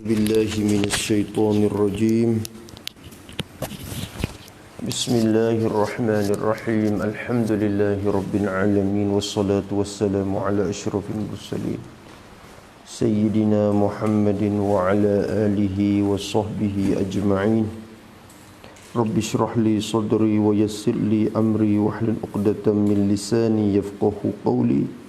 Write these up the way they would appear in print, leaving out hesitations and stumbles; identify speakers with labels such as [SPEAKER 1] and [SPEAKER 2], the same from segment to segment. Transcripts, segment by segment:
[SPEAKER 1] بالله من الشيطان الرجيم. بسم الله الرحمن الرحيم. الحمد لله رب العالمين، والصلاة والسلام على أشرف المرسلين سيدنا محمد وعلى آله وصحبه أجمعين. رب اشرح لي صدري ويسر لي أمري واحلل عقدة من لساني يفقه قولي.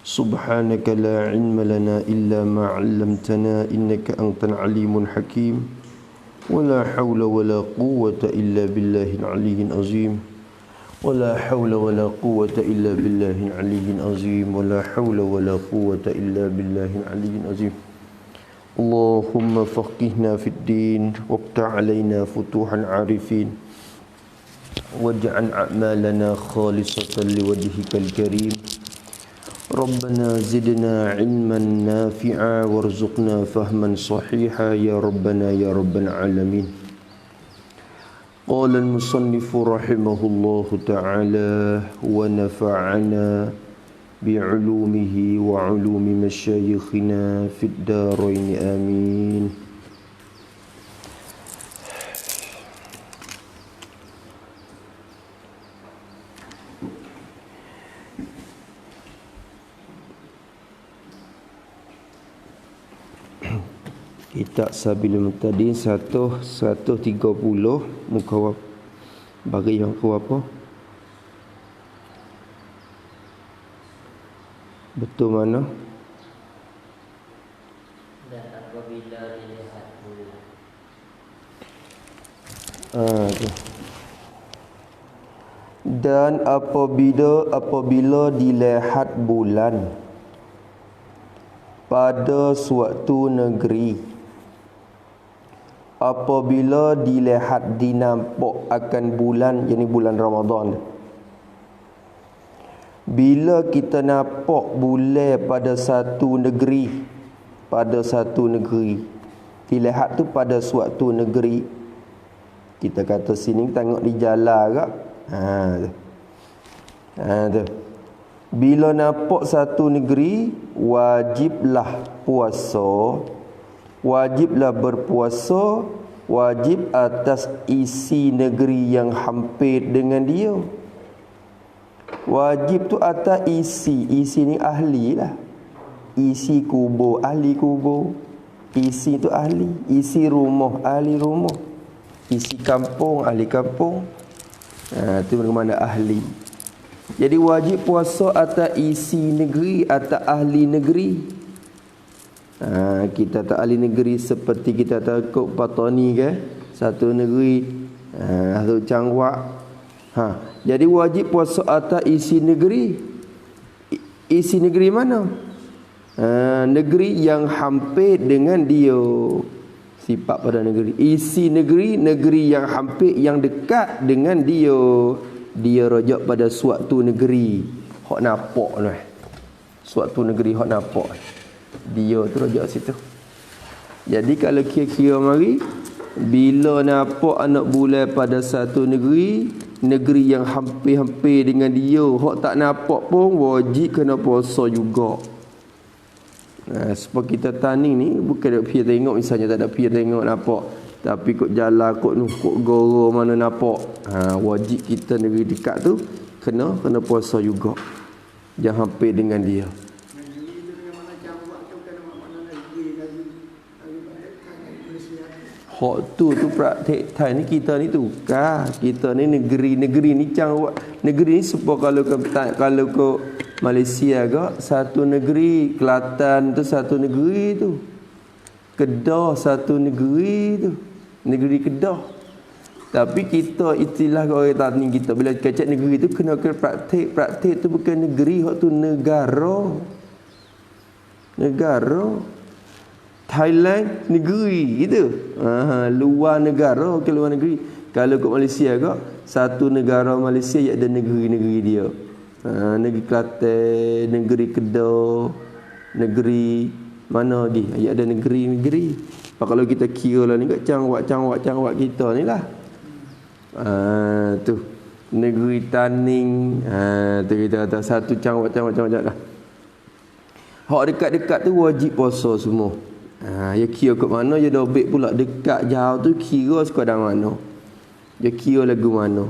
[SPEAKER 1] سبحانك لا علم لنا إلا ما علمتنا إنك أنت العليم الحكيم. ولا حول ولا قوة إلا بالله العلي العظيم. ولا حول ولا قوة إلا بالله العلي العظيم. ولا حول ولا قوة إلا بالله العلي العظيم. اللهم فقهنا في الدين وافتح علينا فتوح العارفين واجعل أعمالنا خالصة لوجهك الكريم. ربنا زدنا علما نافعا وارزقنا فهما صحيحا يا ربنا يا رب العالمين. قال المصنف رحمه الله تعالى ونفعنا بعلومه وعلوم مشايخنا في الدارين آمين. Kitab Sabilul Muhtadin 130 muka bagi yang ke apa? Betul mana?
[SPEAKER 2] Dan apabila dilihat bulan.
[SPEAKER 1] Tu. Dan apabila dilihat bulan pada suatu negeri, apabila dilihat dinampak akan bulan, yakni bulan Ramadan. Bila kita nampak bulan pada satu negeri, dilihat tu pada suatu negeri, kita kata sini tengok di jalan ke, tu. Bila nampak satu negeri, wajiblah berpuasa, wajib atas isi negeri yang hampir dengan dia. Wajib tu atas isi ni ahli lah. Isi kubur, ahli kubur. Isi tu ahli. Isi rumah, ahli rumah. Isi kampung, ahli kampung. Tu bermakna ahli. Jadi wajib puasa atas isi negeri, atas ahli negeri. Kita tak ahli negeri seperti kita takut Patani ke, satu negeri, satu cangwak. Jadi wajib puasa atas isi negeri. Isi negeri mana? Negeri yang hampir dengan dia. Sifat pada negeri. Isi negeri, negeri yang hampir, yang dekat dengan dia. Dia rojak pada suatu negeri hok nampak tu. Suatu negeri hok nampak. Dia tu rojak situ. Jadi kalau kira-kira mari, bila nampak anak bulan pada satu negeri, negeri yang hampir-hampir dengan dia, hok tak nampak pun wajib kena puasa juga. Sebab kita tanding ni bukan nak pergi tengok, misalnya tak ada pergi tengok nampak, tapi kok jalan kok goro mana nampak. Wajib kita negeri dekat tu kena puasa juga. Jangan hampir dengan dia. Hak tu praktik Thai ni, kita ni tukar. Kita ni negeri ni negeri ni supaya kalau ke Malaysia ke satu negeri, Kelantan tu satu negeri tu. Kedah satu negeri tu. Negeri Kedah. Tapi kita istilah orang tani kita bila kecek negeri tu kena praktik. Praktik tu bukan negeri, hak tu negara. Thailand negeri gitu. Luar negara ke luar negeri. Kalau kat Malaysia ke satu negara Malaysia ada negeri-negeri dia. Negeri Kelantan, negeri Kedah, negeri mana lagi? Ada negeri-negeri. Kalau kita kira lah ni kat cangwak kita ni lah. Tu negeri Taning. Tu kita kata satu cangwak lah. Hak dekat-dekat tu wajib puasa semua. Ya kira kat mana, ya dobek pula dekat jauh tu kira sekadar mana. Ya kira lagu mana.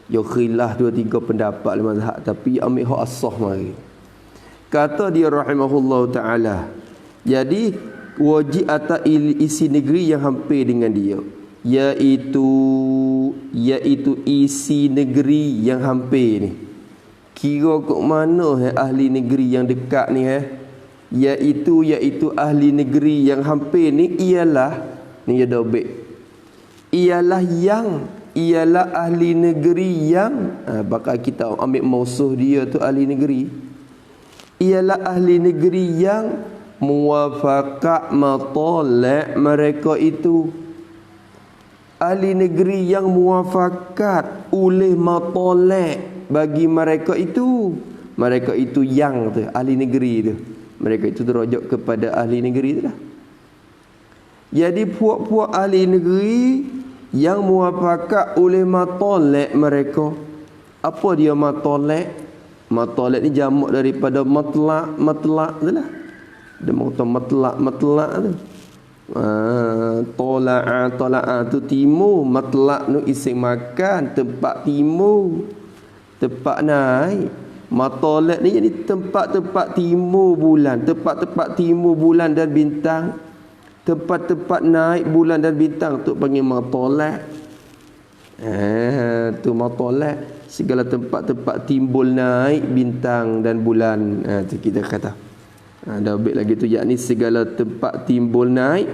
[SPEAKER 1] Ya khilaf 2-3 pendapat dalam mazhab, tapi ambil hak asah mari. Kata dia rahimahullah taala, jadi wajib atas isi negeri yang hampir dengan dia, iaitu isi negeri yang hampir ni. Kira kat mana ahli negeri yang dekat ni iaitu ahli negeri yang hampir ni ialah ni ya dobek. Ialah ahli negeri yang bakal kita ambil mausuh dia tu ahli negeri. Ialah ahli negeri yang muwafaqat matala' mereka itu. Ahli negeri yang muwafaqat oleh matala' bagi mereka itu. Mereka itu yang tu ahli negeri tu. Mereka itu terujuk kepada ahli negeri tu dah. Jadi puak-puak ahli negeri yang muwafaqat oleh matala' mereka. Apa dia matala'? Matala' ni jamak daripada matlaq tu lah. Dia matlaq tu. Tola'a tu timur, matlaq tu isim makan, tempat timur, tempat naik. Matolak ni jadi tempat-tempat timur bulan, tempat-tempat timur bulan dan bintang, tempat-tempat naik bulan dan bintang tu panggil matolak. Tu matolak, segala tempat-tempat timbul naik bintang dan bulan. Tu kita kata. Ada baik lagi tu, yakni segala tempat timbul naik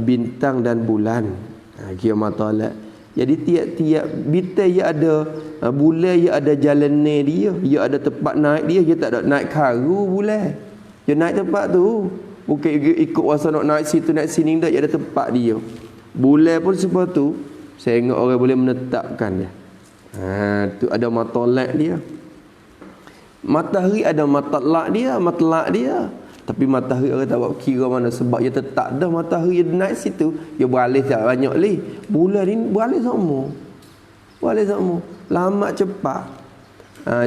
[SPEAKER 1] bintang dan bulan. Kira matolak. Jadi tiap-tiap bintang ia ada bulan, ia ada jalan dia, ia ada tempat naik dia. Dia tak ada naik karu bulan. Dia naik tempat tu. Bukan ikut wasa nak naik situ naik sini dah, ia ada tempat dia. Bulan pun sebab tu saya ingat orang boleh menetapkan dia. Tu ada matolak dia. Matahari ada matlaq dia. Tapi matahari orang tak buat kira mana, sebab dia tetap dah matahari dia naik situ, dia beralih tak banyak lagi. Bulan ni beralih sama. Lama cepat.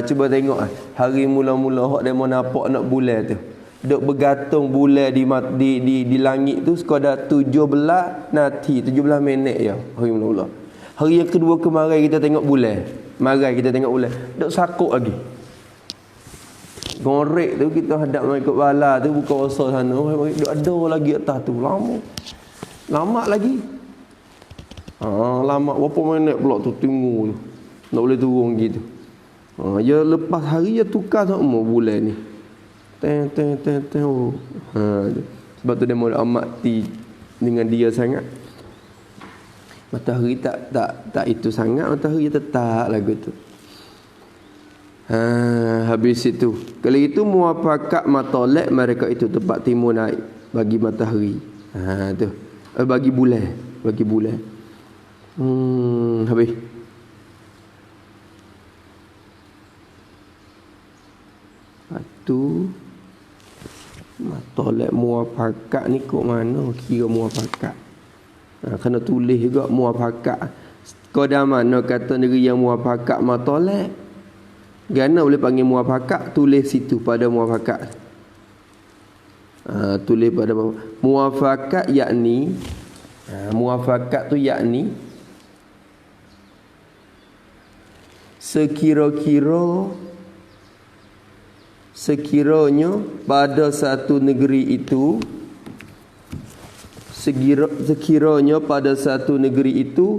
[SPEAKER 1] Cuba tengok hari mula-mula hak demo nampak nak bulan tu. Duk bergantung bulan di langit tu sekadar 17 nanti 17 minit ya hari mula-mula. Hari yang kedua kemarin kita tengok bulan. Duk sakut lagi. Gorek tu kita hadap ikut bala tu buka usaha sana, duk ada lagi atas tu lama lagi. Lama berapa minit pula tu tunggu tu. Nak boleh turun gitu. Ya lepas hari ya tukar semua bulan ni. Sebab tu dia mula amati dengan dia sangat. Matahari tak itu sangat, matahari tetap lagu tu. Habis itu. Kalau itu muwafaqat matolak mereka itu tempat timur naik bagi matahari. Tu. Bagi bulan. Habis. Patu matolak muwafaqat ni kok mana kira muwafaqat. Kena tulis juga muwafaqat. Qadar mana kata negeri yang muwafaqat matolak? Gana boleh panggil muwafaqat, tulis situ pada muwafaqat. Tulis pada muwafaqat, yakni muwafaqat tu yakni sekiranya pada satu negeri itu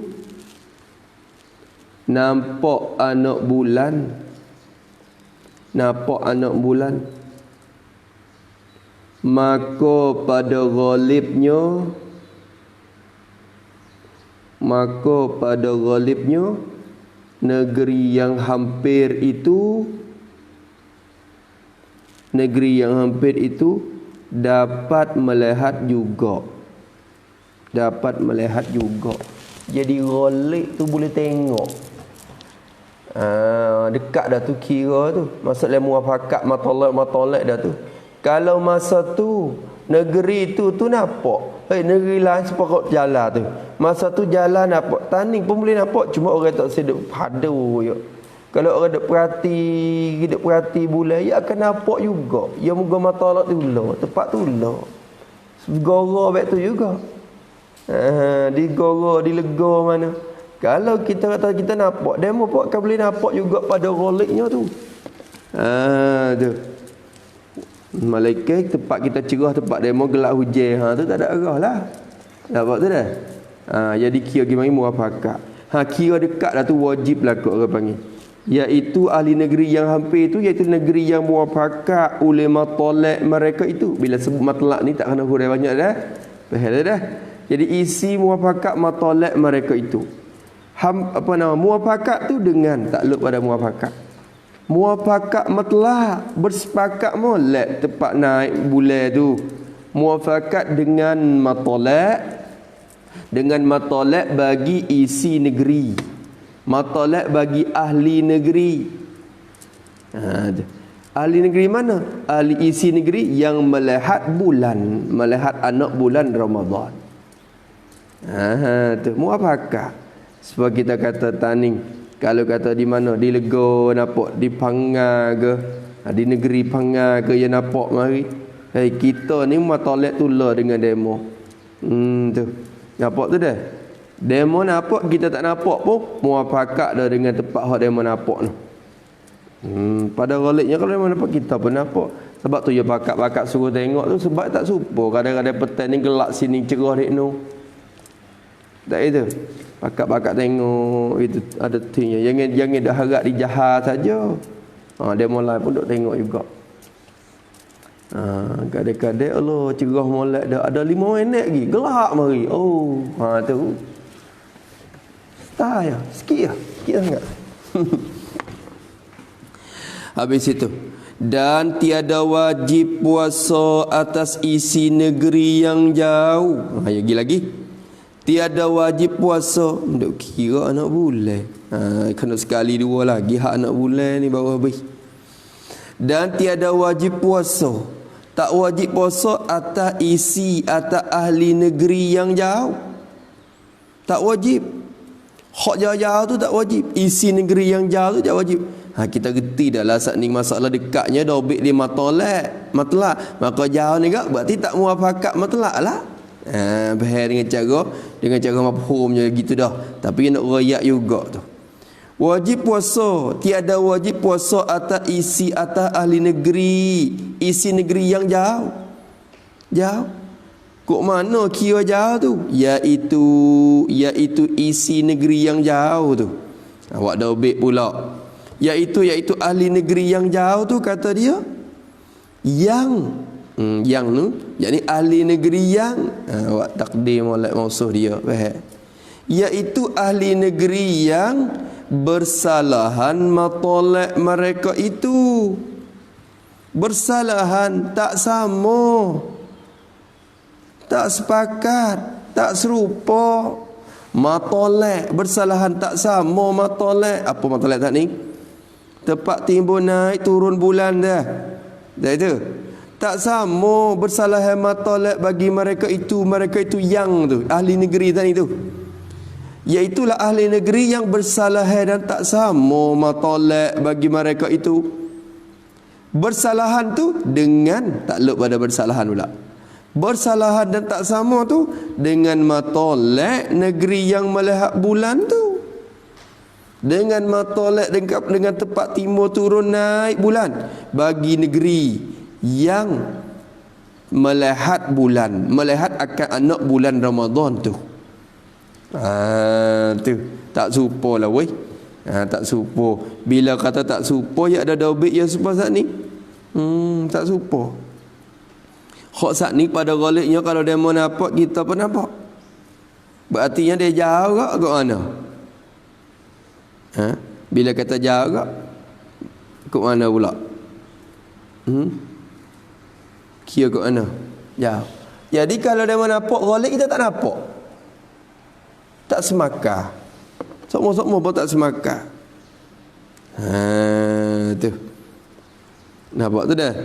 [SPEAKER 1] nampak anak bulan, maka pada ghalibnya negeri yang hampir itu dapat melihat juga. Jadi ghalib tu boleh tengok. Dekat dah tu kira tu. Maksudnya muwafaqat matolak dah tu. Kalau masa tu negeri tu nampak. Negeri lain sepakat jalan tu. Masa tu jalan nampak. Tanding pun boleh nampak. Cuma orang tak sedap padu je. Kalau orang duk perhati bulan, ya akan nampak juga. Ya moga matolak tu lah. Tempat tu lah. Gora baik tu juga. Digora, dilega mana. Kalau kita kata kita nampak demo pun akan boleh nampak juga pada roliknya tu. Tu. Malaikat tempat kita cerah, tempat demo gelap hujan, tu tak ada arah lah. Nampak tu dah. Jadi kira gimana muafakat. Kira dekat dah tu wajib lah kot orang panggil. Iaitu ahli negeri yang hampir tu, iaitu negeri yang muafakat oleh matolak mereka itu. Bila sebut matlak ni tak kena hurai banyak dah. Faham dah? Jadi isi muafakat matolak mereka itu. Muafakat tu dengan takluk pada muafakat. Muafakat matlak bersepakat molek tempat naik bulan tu. Muafakat dengan matolak, dengan matolak bagi isi negeri, matolak bagi ahli negeri. Ahli negeri mana? Ahli isi negeri yang melihat bulan, melihat anak bulan Ramadan. Tu muafakat. Sebab kita kata taning, kalau kata di mana, di Lego nampak, di Pangar ke, di negeri Pangar ke yang nampak mari. Kita ni matolak tu lah dengan demo. Tu. Nampak tu dah. Demo nampak, kita tak nampak pun muafakat dah dengan tempat hak demo nampak tu. Pada roliknya kalau demo nampak, kita pun nampak. Sebab tu ya bakat-bakat suruh tengok tu sebab tak supo. Kadang-kadang petang ni gelap sini cerah dek no. Tak itu. Bakat-bakat tengok itu ada tingnya. Jangan dah harap dijahat saja. Demo lain pun duk tengok juga. Kadang-kadang Allah cerah molek dah ada 5 minit lagi gelap mari. Tu tak ya sikit sangat. Habis itu, dan tiada wajib puasa atas isi negeri yang jauh. Lagi tiada wajib puasa. Duk kira anak bulan. Kena sekali dua lagi hak anak bulan ni baru habis. Dan tiada wajib puasa, tak wajib puasa atas isi, atas ahli negeri yang jauh. Tak wajib. Hak jauh-jauh tu tak wajib. Isi negeri yang jauh tu tak wajib. Kita gerti dah lah saat ni masalah dekatnya dobik dia matlak. Maka jauh ni gak berarti tak muafakat matlak lah. Bahaya dengan cara mafhumnya gitu dah. Tapi nak rayak juga tu. Wajib puasa, tiada wajib puasa atas isi, atas ahli negeri, isi negeri yang jauh. Jauh. Kok mana kira jauh tu? Iaitu isi negeri yang jauh tu. Awak dah obek pula. Iaitu ahli negeri yang jauh tu kata dia yang tu, yakni ahli negeri yang awak takdir molek mausuh dia. Faham? Iaitu ahli negeri yang bersalahan matolak mereka itu. Bersalahan, tak sama, tak sepakat, tak serupa. Matolak bersalahan tak sama matolak. Apa matolak tak ni? Tempat timbul naik turun bulan dah. Dah itu. Tak sama bersalahan matolak bagi mereka itu yang tu, ahli negeri tadi tu. Iaitulah ahli negeri yang bersalahan dan tak sama matolak bagi mereka itu. Bersalahan tu dengan takluk pada bersalahan pula. Bersalahan dan tak sama tu dengan matolak negeri yang melihat bulan tu. Dengan matolak dengan tempat timur turun naik bulan bagi negeri yang melihat bulan, melihat akan anak bulan Ramadan tu. Tu tak supo lah weh. Tak supo. Bila kata tak supo, ya ada dobik ya supo saat ni. Tak supo. Hak saat ni pada goliknya kalau dia mau nampak, kita pun nampak. Berartinya dia jauh ke mana? Bila kata jauh ke mana pula? Kira ke mana? Jauh. Jadi kalau dia mau nampak golik, kita tak nampak. Tak semakah. Semua pun tak semakah. Tu. Nampak tu dah.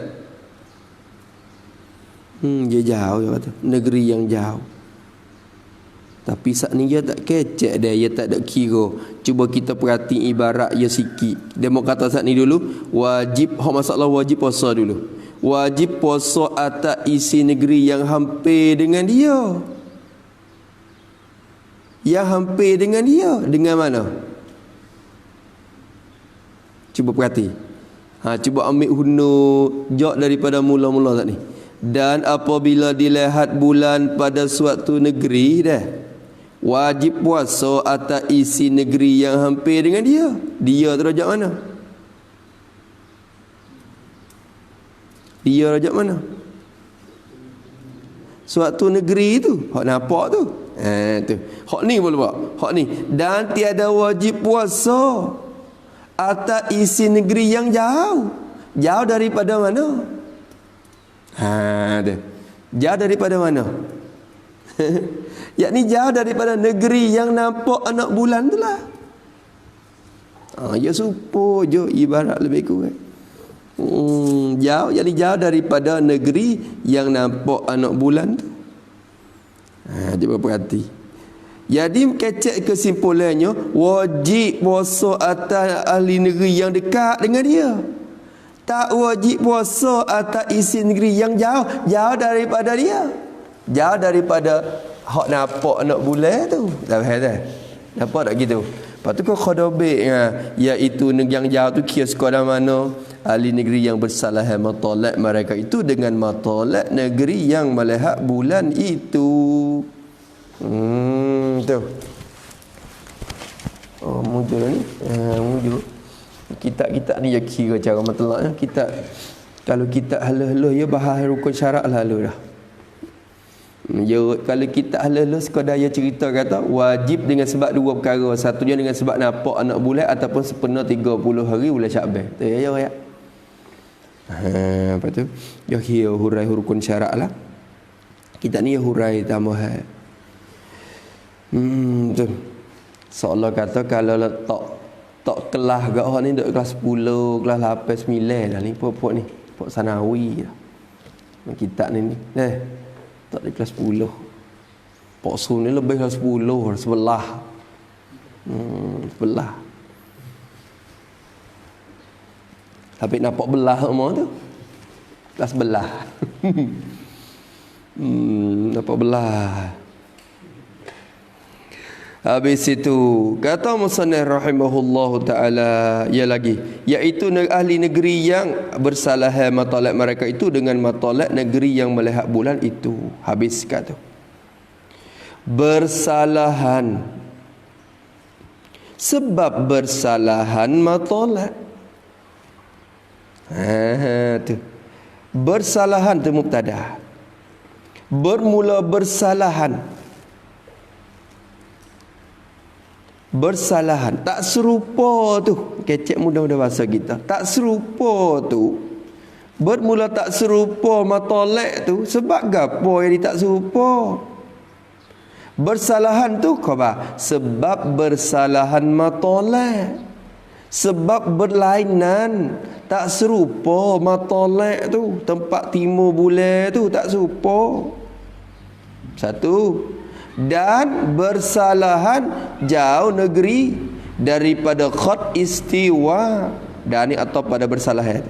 [SPEAKER 1] Dia jauh dia kata. Negeri yang jauh. Tapi saat ni dia tak kecek dia. Dia tak ada kira. Cuba kita perhati ibarat dia sikit. Dia mau kata saat ni dulu. Wajib. Masalah wajib puasa dulu.
[SPEAKER 3] wajib puasa atas isi negeri yang hampir dengan dia. Yang hampir dengan dia. Dengan mana? Cuba perhati. Cuba ambil hunur jok daripada mula-mula tak ni. Dan apabila dilihat bulan pada suatu negeri dah, wajib puasa atas isi negeri yang hampir dengan dia. Dia terajak mana? Dia rajak mana? Suatu negeri tu. Hak nampak tu. Tu. Hak ni boleh buat. Hak ni. Dan tiada wajib puasa atas isi negeri yang jauh. Jauh daripada mana? Tu. Jauh daripada mana? Yakni jauh daripada negeri yang nampak anak bulan tu lah. Ya supo je ibarat lebih kurang. Jauh, jadi jauh daripada negeri yang nampak anak bulan tu. Cuba perhati. Jadi kecek kesimpulannya, wajib puasa atas ahli negeri yang dekat dengan dia. Tak wajib puasa atas isi negeri yang jauh, jauh daripada dia. Jauh daripada hak nampak anak bulan tu. Dah faham tak? Nampak tak gitu? Lepas tu kau khodobik iaitu negeri yang jauh tu kira sekadar mana? Ahli negeri yang bersalah matolak mereka itu dengan matolak negeri yang melihat bulan itu. Tu. Oh, muncul ni. Muncul. Kitab-kitab ni ya kira cara matolaknya. Kitab kalau kitab halah-halah ya bahas rukun syarat lalu dah. Ya, kalau kita halah-halah sekadar ya cerita kata wajib dengan sebab dua perkara. Satunya dengan sebab nampak anak bulan ataupun sepenuh 30 hari bulan Syaban. Tu ya. Apa tu? Ya kira hurai rukun syarat lah. Kita ni ya hurai tambahan. Tu. Seolah kata kalau tak kelas gak orang ni duk kelas 10, kelas 8, 9 dah ni pokok ni. Pokok sanawi dah. Kitab ni. Tak di kelas 10. Pokok sun ni lebih kelas 10, sebelah. Sebelah. Tapi nampak belah semua tu. Kelas belah. Nampak belah. Habis itu kata musannif rahimahullahu taala ya lagi iaitu ahli negeri yang bersalah matolak mereka itu dengan matolak negeri yang melihat bulan itu. Habis kata bersalahan sebab bersalahan matolak. Tu. Bersalahan tu mubtada. Bermula bersalahan. Bersalahan tak serupa tu. Kecek mudah-mudah bahasa kita. Tak serupa tu. Bermula tak serupa matolak tu sebab gapo yang tak serupa? Bersalahan tu khabar sebab bersalahan matolak. Sebab berlainan tak serupa matolak tu. Tempat timur bulan tu tak serupa. Satu. Dan bersalahan jauh negeri daripada khat istiwa. Dan ni atau pada bersalahan.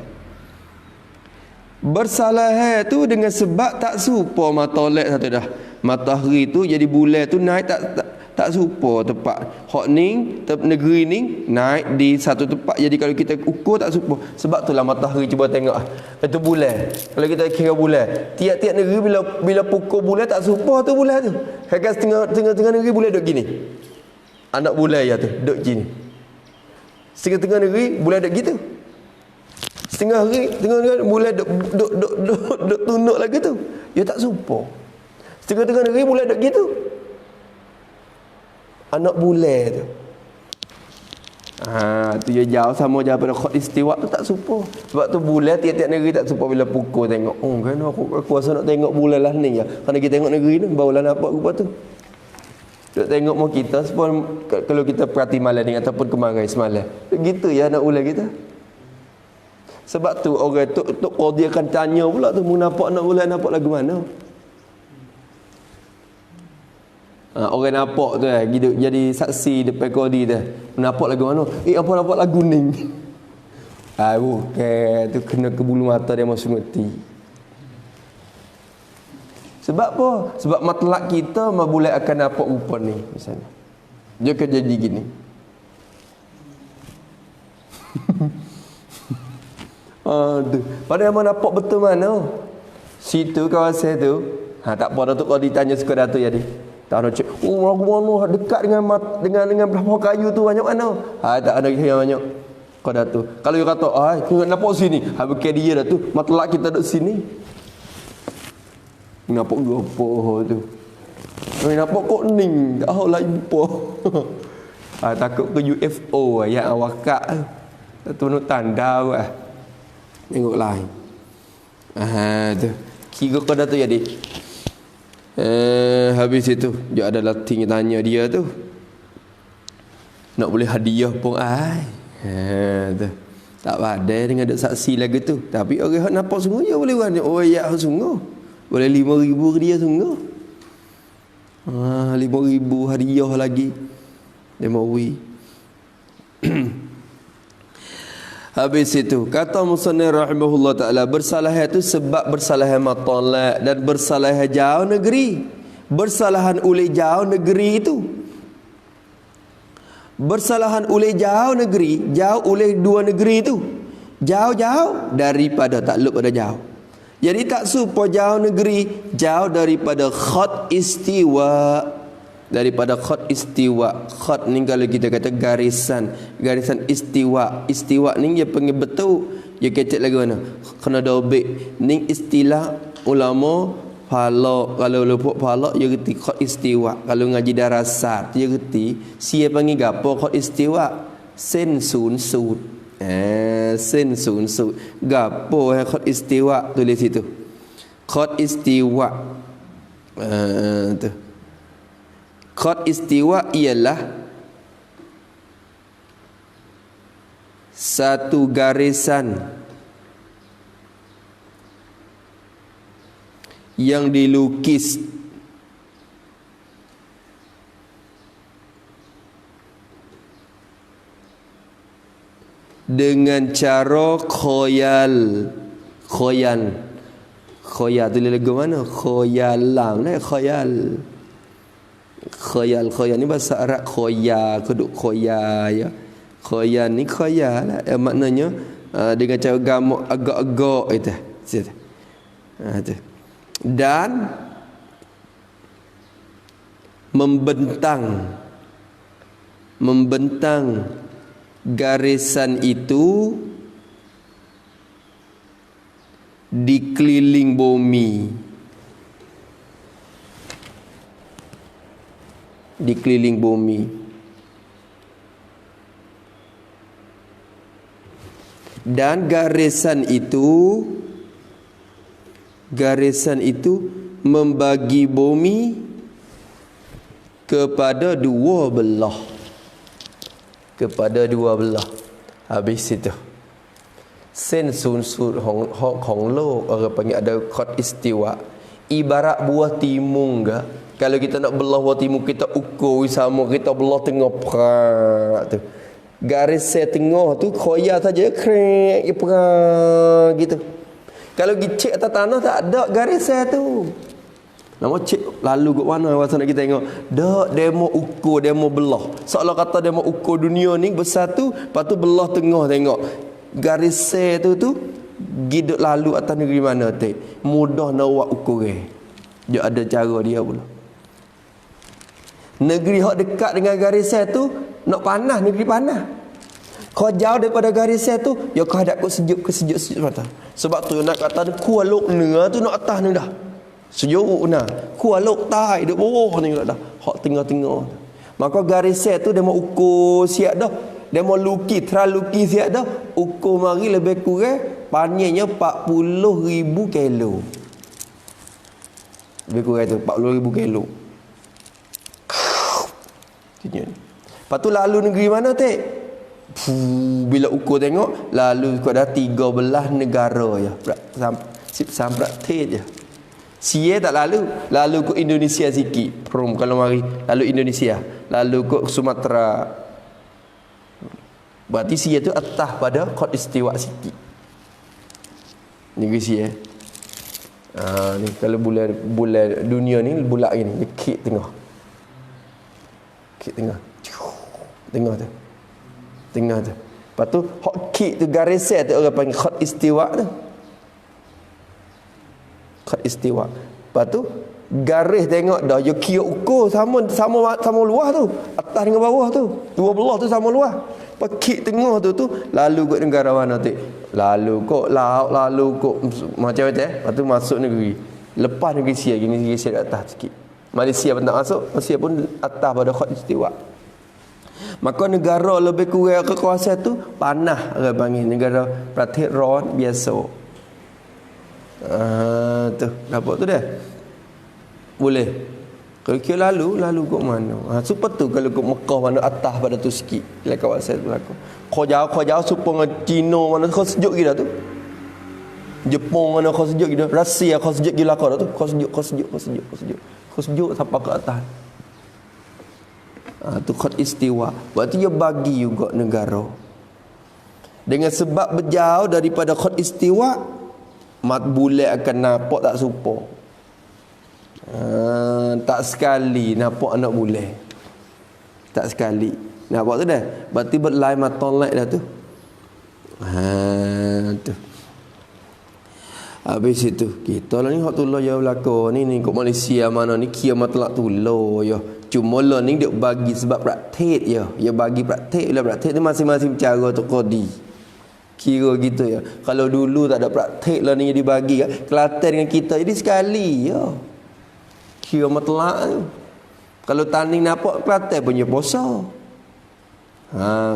[SPEAKER 3] Bersalahan tu dengan sebab tak serupa matolak satu dah. Matahari tu jadi bulan tu naik tak serupa tempat. Hak ni negeri ni naik di satu tempat. Jadi kalau kita ukur tak serupa. Sebab itulah matahari cuba tengok. Itu bulan. Kalau kita kira bulan, tiap-tiap negeri bila pukul bulan tak serupa tu bulan tu. Kadang tengah negeri bulan duduk gini. Anak bulan ya tu duduk gini. Setengah-tengah negeri bulan duduk gitu. Setengah negeri bulan duduk tunduk lagi tu. Ya tak serupa. Setengah-tengah negeri bulan duduk gitu. Anak bulan tu. Tu dia jauh sama je pada khat istiwa tu tak serupa. Sebab tu bulan tiap-tiap negeri tak serupa bila pukul tengok. Oh kan aku rasa nak tengok bulan lah ni ya. Kerana kita tengok negeri ni barulah nampak rupa tu. Duk tengok mau kita sebab kalau kita perhati malam ni ataupun kemarin semalam. Gitu ya anak bulan kita. Sebab tu orang tu dia akan tanya pula tu mu nampak anak bulan nampak lagu mana? Orang nampak tu jadi saksi depan kodi tu. Nampak lagu mana? Apa nampak lagu ni? Bukan tu kena ke bulu mata dia masuk ngerti. Sebab apa? Sebab matlak kita bulan akan nampak rupa ni misalnya. Dia akan jadi gini. Aduh. Padahal mana nampak betul mana? Situ kawasan tu. Tak apa dah tu kalau ditanya sekadar tu jadi. Tak ada cek. Oh, lagu mana dekat dengan belah kayu tu banyak mana? Tak ada yang banyak. Kau dah tu. Kalau dia kata, "Kau nampak sini." Bukan dia dah tu. Matlak kita duduk sini. Nampak apa tu? Nampak kok ning. Tak tahu lah impo. Takut ke UFO yang awakak tu nak tanda lah. Tengok lain. Tu. Kira kau dah tu jadi. Habis itu dia ada latih tanya dia tu. Nak boleh hadiah pun tu. Tak ada dengan duk saksi lagi tu. Tapi orang hak nampak sungguh je boleh buat. Oh ya sungguh. Boleh 5,000 ke dia sungguh. 5,000 hadiah lagi. Dia mau Habis itu kata musannif rahimahullah taala, bersalah itu sebab bersalahan matolak dan bersalahan jauh negeri. Bersalahan oleh jauh negeri itu. Bersalahan oleh jauh negeri, jauh oleh dua negeri itu. Jauh-jauh daripada takluk pada jauh. Jadi tak supaya jauh negeri, jauh daripada khat istiwa. Daripada khat istiwa. Khat ni kalau kita kata garisan istiwa. Istiwa ni dia panggil betul. Dia kecek lagi mana? Kena dobek. Ni istilah ulama pala. Kalau luput pala dia reti khat istiwa. Kalau ngaji darasat dia reti sia panggil gapo khat istiwa? Sen sun sud. Sen sun sud. Gapo khat istiwa tulis situ. Khat istiwa. Tu. Khat istiwa ialah satu garisan yang dilukis dengan cara khoyal. Khoyal tu lagu mana? Khoyalang lah, khoyal. Khayal ni bahasa Arab khoya, keduk khoya ya. Khoya ni khoya lah. Maknanya dengan cara gamak agak-agak itu. Tu. Dan membentang garisan itu di keliling bumi. Di keliling bumi. Dan garisan itu membagi bumi kepada dua belah. Habis itu sen sun sud hong lo orang panggil ada khat istiwa. Ibarat buah timun ke? Kalau kita nak belah buah timun, kita ukur sama, kita belah tengah perak tu. Garis tengah tu khoya saja krek perak gitu. Kalau kita cek atas tanah tak ada garis tu. Nama cek lalu kat mana masa nak kita tengok. Dak demo ukur, demo belah. Seolah kata demo ukur dunia ni bersatu, lepas tu belah tengah tengok. Garis tu giduk lalu atas negeri mana tu. Mudah nak buat ukur dia ada cara dia pula. Negeri hak dekat dengan garis tu nak panas, negeri panas. Kau jauh daripada garis tu, ya kau hadap kau sejuk mata. Sebab tu nak kata Kuala Lumpur tu nak atas ni dah. Sejuk nah. Kuala Lumpur tai duk bawah ni dah. Hak tengah-tengah. Maka garis tu dia mau ukur siap dah. Dia mau lukis, terlalu siap dah. Ukur mari lebih kurang panjangnya 40,000 kilo. Lebih kurang tu 40,000 kilo. Lepas tu lalu negeri mana bila ukur tengok lalu kau dah 13 negara ya. Sampai je. Sia tak lalu ke Indonesia sikit. Kalau mari lalu Indonesia, lalu ke Sumatera. Berarti sia tu atas pada kod istiwa sikit. Negeri sia. Ni kalau bulan dunia ni bulat gini, dia kik tengah. Kik tengah. Tengah tu. Tengah tu. Lepas tu hak kik tu garis set tu orang panggil khat istiwa tu. Khat istiwa. Lepas tu garis tengok dah yo kira ukur sama luas tu. Atas dengan bawah tu. Dua belah tu sama luas. Pakik tengah tu lalu kot negara mana tu? Lalu kot laut, lalu kot macam-macam. Lepas tu masuk negeri. Lepas negeri Sia gini negeri Sia kat atas sikit. Malaysia pun tak masuk, Malaysia pun atas pada khat istiwa. Maka negara lebih kurang kekuasaan tu panah orang panggil negara pratik ron biasa. Tu dapat tu dah. Boleh. Kalau kira lalu kok mana? Super tu kalau kok Mekah mana atas pada tu sikit. Bila kawasan tu aku. Kau jauh super dengan Cina mana kau sejuk gila tu. Jepun mana kau sejuk gila. Rusia kau sejuk gila kau tu. Kau sejuk sampai ke atas. Tu khat istiwa. Berarti dia bagi juga negara. Dengan sebab berjauh daripada khat istiwa, mat bulat akan nampak tak serupa. Tak sekali nampak anak bulan. Tak sekali nampak tu dah. Berarti berlai mata lain dah tu. Tu. Habis itu kita lah ni hak tulah ya belaka ni kok Malaysia mana ni kiamat telak tulah ya. Cuma lah ni dia bagi sebab praktik ya. Dia bagi praktik lah, praktik ni masing-masing cara tu kodi. Kira gitu ya. Kalau dulu tak ada praktik lah ni dibagi ya. Kelantan dengan kita jadi sekali ya. Kira matlak tu. Kalau tanding nampak Kelantan punya puasa.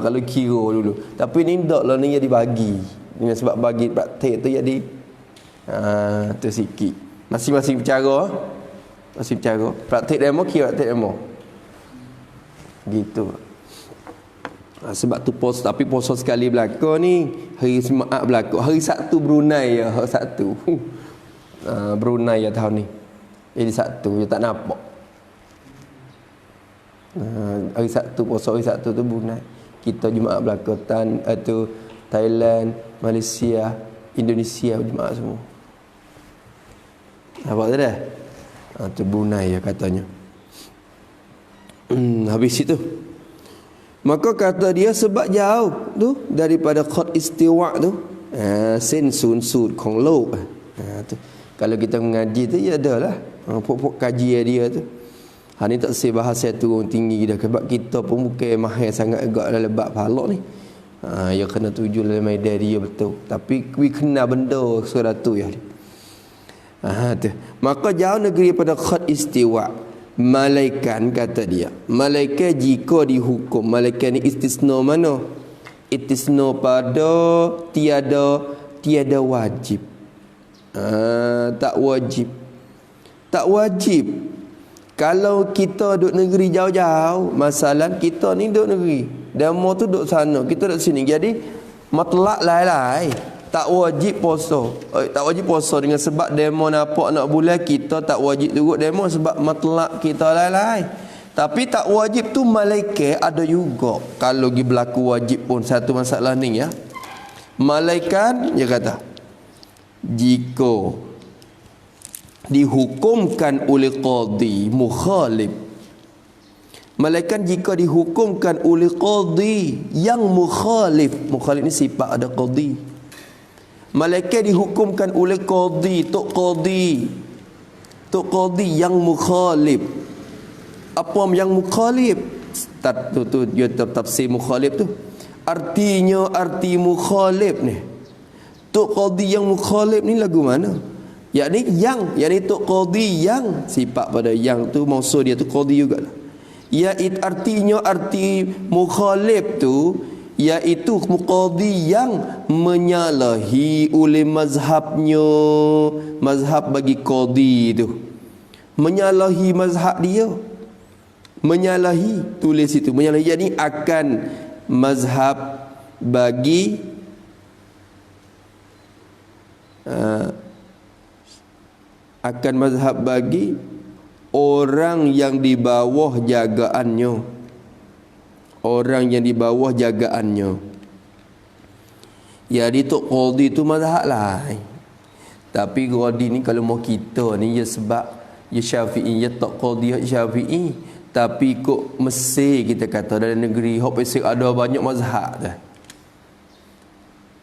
[SPEAKER 3] Kalau kira dulu. Tapi ni tak lah ni dia dibagi. Dengan sebab bagi praktik tu jadi tu sikit. Masing-masing cara. Masing cara. Praktik demo kira praktik demo. Gitu. Sebab tu puasa, tapi puasa sekali belaka ni hari Jumaat belaka. Hari Sabtu Brunei ya, hari Sabtu. Brunei ya tahun ni. Jadi Sabtu dia tak nampak. Hari Sabtu puasa hari Sabtu tu Brunei. Kita Jumaat belaka tu Thailand, Malaysia, Indonesia Jumaat semua. Nampak tak dah? Tu Brunei ya katanya. Habis itu. Maka kata dia sebab jauh tu daripada khat istiwa tu. Sen sun sud kong lo. Tu. Kalau kita mengaji tu ya adalah pokok kaji dia tu. Ni tak say bahasa tu orang tinggi dah sebab kita pun bukan mahir sangat agak dalam bab palak ni. Ya kena tuju dalam medan dia betul. Tapi we kena benda surah tu ya. Tu. Maka jauh negeri pada khat istiwa. Malaikat kata dia. Malaikat jika dihukum, malaikat ni istisna mana? Istisna pada tiada wajib. Tak wajib. Tak wajib. Kalau kita duduk negeri jauh-jauh, masalah kita ni duduk negeri, demo tu duduk sana, kita duduk sini. Jadi matlak lain-lain. Tak wajib puasa. Tak wajib puasa dengan sebab demo nampak nak bulan, kita tak wajib juga demo sebab matlak kita lain-lain. Tapi tak wajib tu malaikat ada juga. Kalau pergi berlaku wajib pun satu masalah ni ya. Malaikat dia kata jika dihukumkan oleh qadi mukhalif, malaikat jika dihukumkan oleh qadi yang mukhalif ni sifat ada qadi. Malaikat dihukumkan oleh qadi, tok qadi yang mukhalif. Apa yang mukhalif? Tu dia tafsir mukhalif tu. Artinya arti mukhalif ni. Tok qadi yang mukhalif ni lagu mana? Yakni tok qadi yang sifat pada yang tu maksud dia tu qadi jugalah. Artinya arti mukhalif tu iaitu qadi yang menyalahi oleh mazhabnya. Mazhab bagi qadi tu menyalahi mazhab dia, menyalahi tulis itu menyalahi, jadi akan mazhab bagi akan mazhab bagi orang yang di bawah jagaannya. Orang yang di bawah jagaannya. Jadi tok qadi tu mazhab lain. Tapi qadi ni kalau mau kita ni ya sebab ya Syafi'i, ya tak qadi Syafi'i, tapi kok Mesir kita kata dalam negeri hok pesik ada banyak mazhab dah.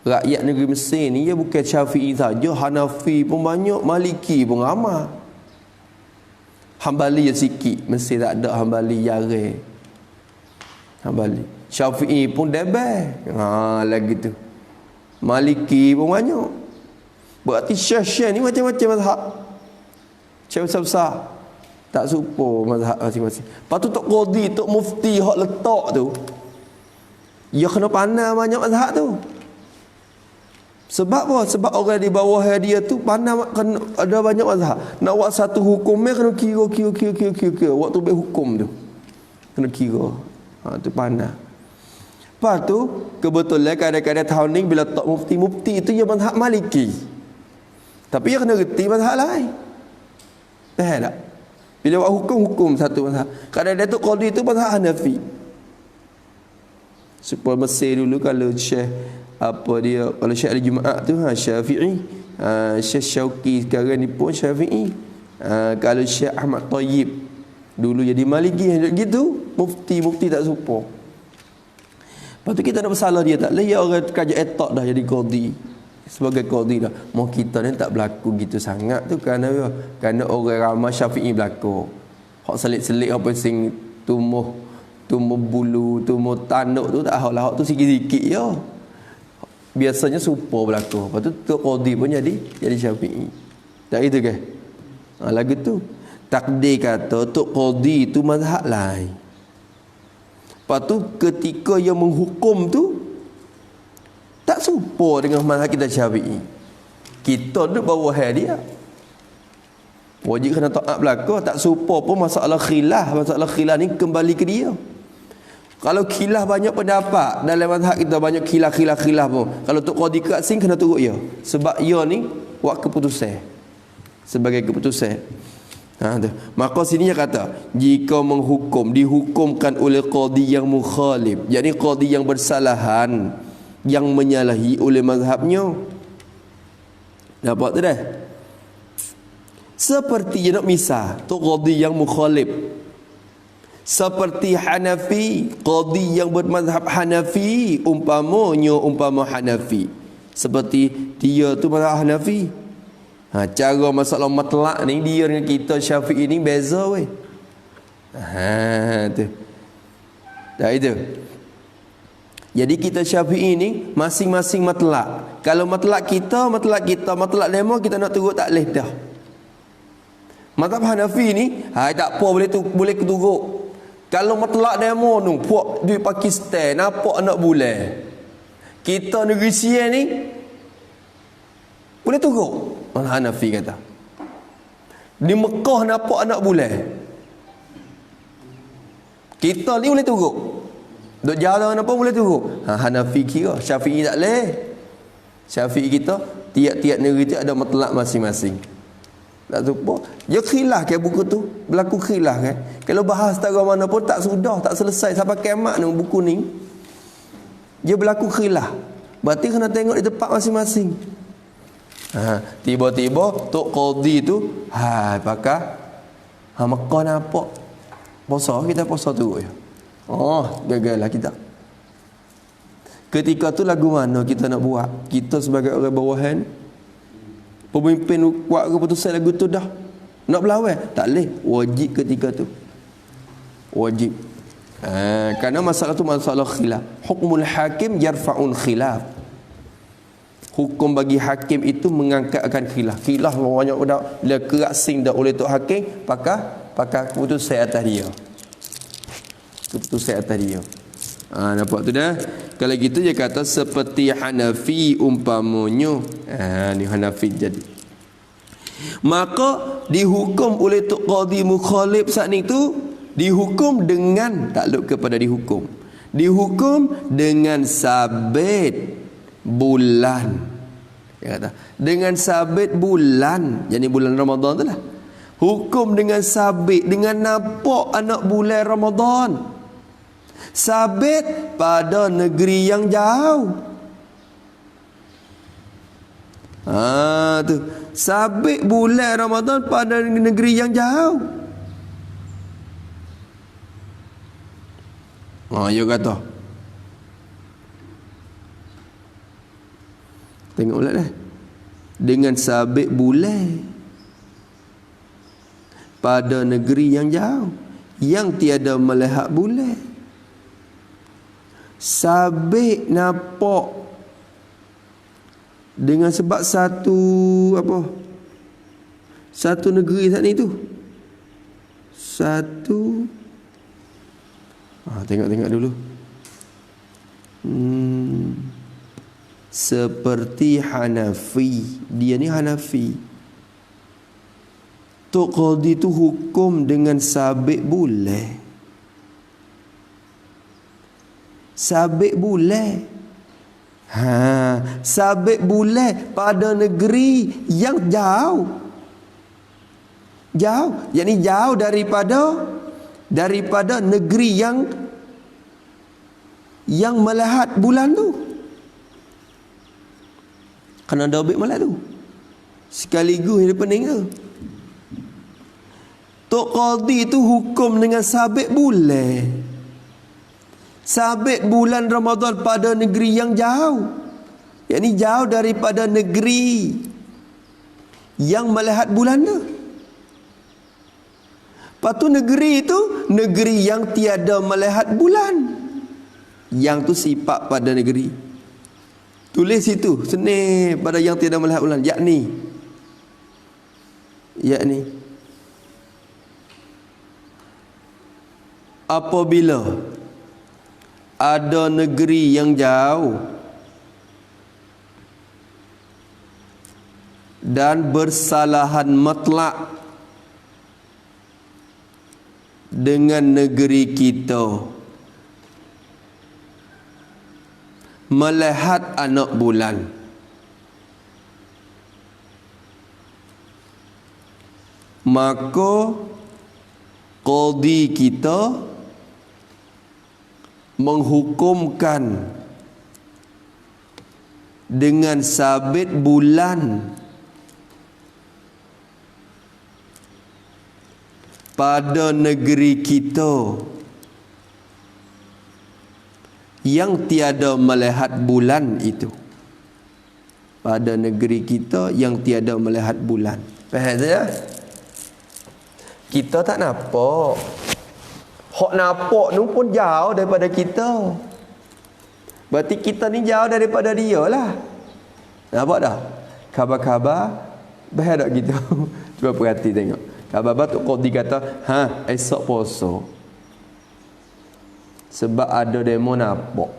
[SPEAKER 3] Rakyat negeri Mesir ni ya bukan Syafi'i saja, Hanafi pun banyak, Maliki pun ramai. Hambali ya sikit, Mesir tak ada Hambali jarang. Hambali. Syafi'i pun debel. Lagi tu. Maliki pun banyak. Berarti syekh-syekh ni macam-macam mazhab. Syekh besar-besar tak serupa mazhab masing-masing. Lepas tu tok qadi, tok mufti hak letak tu, dia kena pandai banyak mazhab tu. Sebab apa? Sebab orang di bawah dia tu pandai, kena ada banyak mazhab. Nak buat satu hukumnya kena kira. Waktu buat hukum tu kena kira. Tu pandai. Lepas tu kebetulan kadang-kadang tahun ni bila tok mufti itu dia mazhab Maliki. Tapi dia kena reti mazhab lain. Faham tak? Bila buat hukum satu mazhab. Kadang-kadang tu qadi tu mazhab Hanafi. Supaya Mesir dulu kalau Syekh kalau Syekh hari Jumaat tu Syafi'i, Syekh Syauqi sekarang ni pun Syafi'i. Kalau Syekh Ahmad Tayyib dulu jadi Maliki gitu, mufti tak serupa. Lepas tu kita nak bersalah dia tak leh, orang kerja etak dah jadi qadi. Sebagai qadi dah. Mau kita ni tak berlaku gitu sangat tu kerana orang ramai Syafi'i berlaku. Hak selit-selit apa sing tumbuh bulu, tumbuh tanduk tu tak lah, hak tu sikit-sikit je. Biasanya serupa berlaku. Lepas tu tok qadi pun jadi Syafi'i. Tak itu ke? Lagu tu takdir kata tok qadi tu mazhab lain. Lepas tu ketika yang menghukum tu tak serupa dengan mazhab kita Syafi'i. Kita duduk bawah dia. Wajib kena taat belaka, tak serupa pun masalah khilaf ni kembali ke dia. Kalau khilaf banyak pendapat dalam mazhab kita, banyak khilaf pun, kalau tok qadi kat sing kena turut dia. Sebab dia ni buat keputusan sebagai keputusan. Tu. Maka sini dia kata, jika dihukumkan oleh qadi yang mukhalif, yakni qadi yang bersalahan, yang menyalahi oleh mazhabnya. Dapat tu dah? Seperti nak misal tu qadi yang mukhalif, seperti Hanafi, qadi yang bermazhab Hanafi, umpama Hanafi, seperti dia tu mazhab Hanafi. Cara masalah matlak ni dia dengan kita Syafi'i ni beza weh. Tu. Dah itu. Jadi kita Syafi'i ni masing-masing matlak. Kalau matlak matlak demo kita nak turut tak leh dah. Mazhab Hanafi ni, tak apa boleh turut. Kalau matlak demo tu puak di Pakistan nampak anak bulan. Kita negeri Sian ni boleh turut. Mazhab Hanafi kata. Di Mekah nampak anak bulan. Kita ni boleh turut. Duk jalan apa boleh turut. Hanafi kira, Syafi'i tak leh. Syafi'i kita tiap-tiap negeri tu ada matlak masing-masing. Tak serupa. Dia khilaf ke buku tu? Berlaku khilaf kan? Kalau bahas tara mana pun tak sudah, tak selesai sampai kiamat ni buku ni. Dia berlaku khilaf. Berarti kena tengok di tempat masing-masing. Tiba-tiba tok qadi tu pakai Mekah nampak puasa, kita puasa tu je. Gagallah kita. Ketika tu lagu mana kita nak buat? Kita sebagai orang bawahan, pemimpin buat keputusan lagu tu dah nak berlawan, tak boleh. Wajib ketika tu. Wajib. Kerana masalah tu masalah khilaf. Hukmul hakim yarfa'un khilaf. Hukum bagi hakim itu mengangkatkan khilaf. Khilaf banyak dah bila kerasing dah oleh tok hakim, pakai keputusan atas dia. Keputusan atas dia. Nampak tu dah. Kalau gitu dia kata seperti Hanafi umpamanya. Ni Hanafi jadi. Maka dihukum oleh tok qadi mukhalif saat ni tu, dihukum dengan takluk kepada dihukum. Dihukum dengan sabit bulan. Dia kata dengan sabit bulan, yakni bulan Ramadan tu lah. Hukum dengan sabit, dengan nampak anak bulan Ramadan. Sabit pada negeri yang jauh. Tu sabit bulan Ramadan pada negeri yang jauh. Dia kata. Tengok pula dah. Dengan sabit bulan pada negeri yang jauh, yang tiada melihat bulan. Sabit nampak dengan sebab satu negeri saat ni tu. Tengok dulu. Seperti Hanafi. Dia ni Hanafi. Tok Qadi tu hukum dengan sabit bulan. Sabit bulan. Sabit bulan pada negeri yang jauh. Yakni jauh daripada negeri yang melihat bulan tu. Kena ada obek malam tu. Sekaligus yang pening tu. Tok Qadi tu hukum dengan sabit bulan. Sabit bulan Ramadan pada negeri yang jauh. Yakni jauh daripada negeri yang melihat bulan tu. Lepas tu negeri itu negeri yang tiada melihat bulan. Yang tu sifat pada negeri. Tulis situ seni pada yang tiada melihat bulan. Yakni apabila ada negeri yang jauh dan bersalahan mutlak dengan negeri kita melihat anak bulan, maka qadi kita menghukumkan dengan sabit bulan pada negeri kita yang tiada melihat bulan itu. Pada negeri kita yang tiada melihat bulan. Faham tak? Kita tak nampak. Hak nampak tu pun jauh daripada kita. Berarti kita ni jauh daripada dia lah. Nampak tak? Khabar-khabar bahaya tak kita? Cuba perhati tengok. Khabar-khabar tu Qadi kata, esok puasa. Sebab ada demo nampak.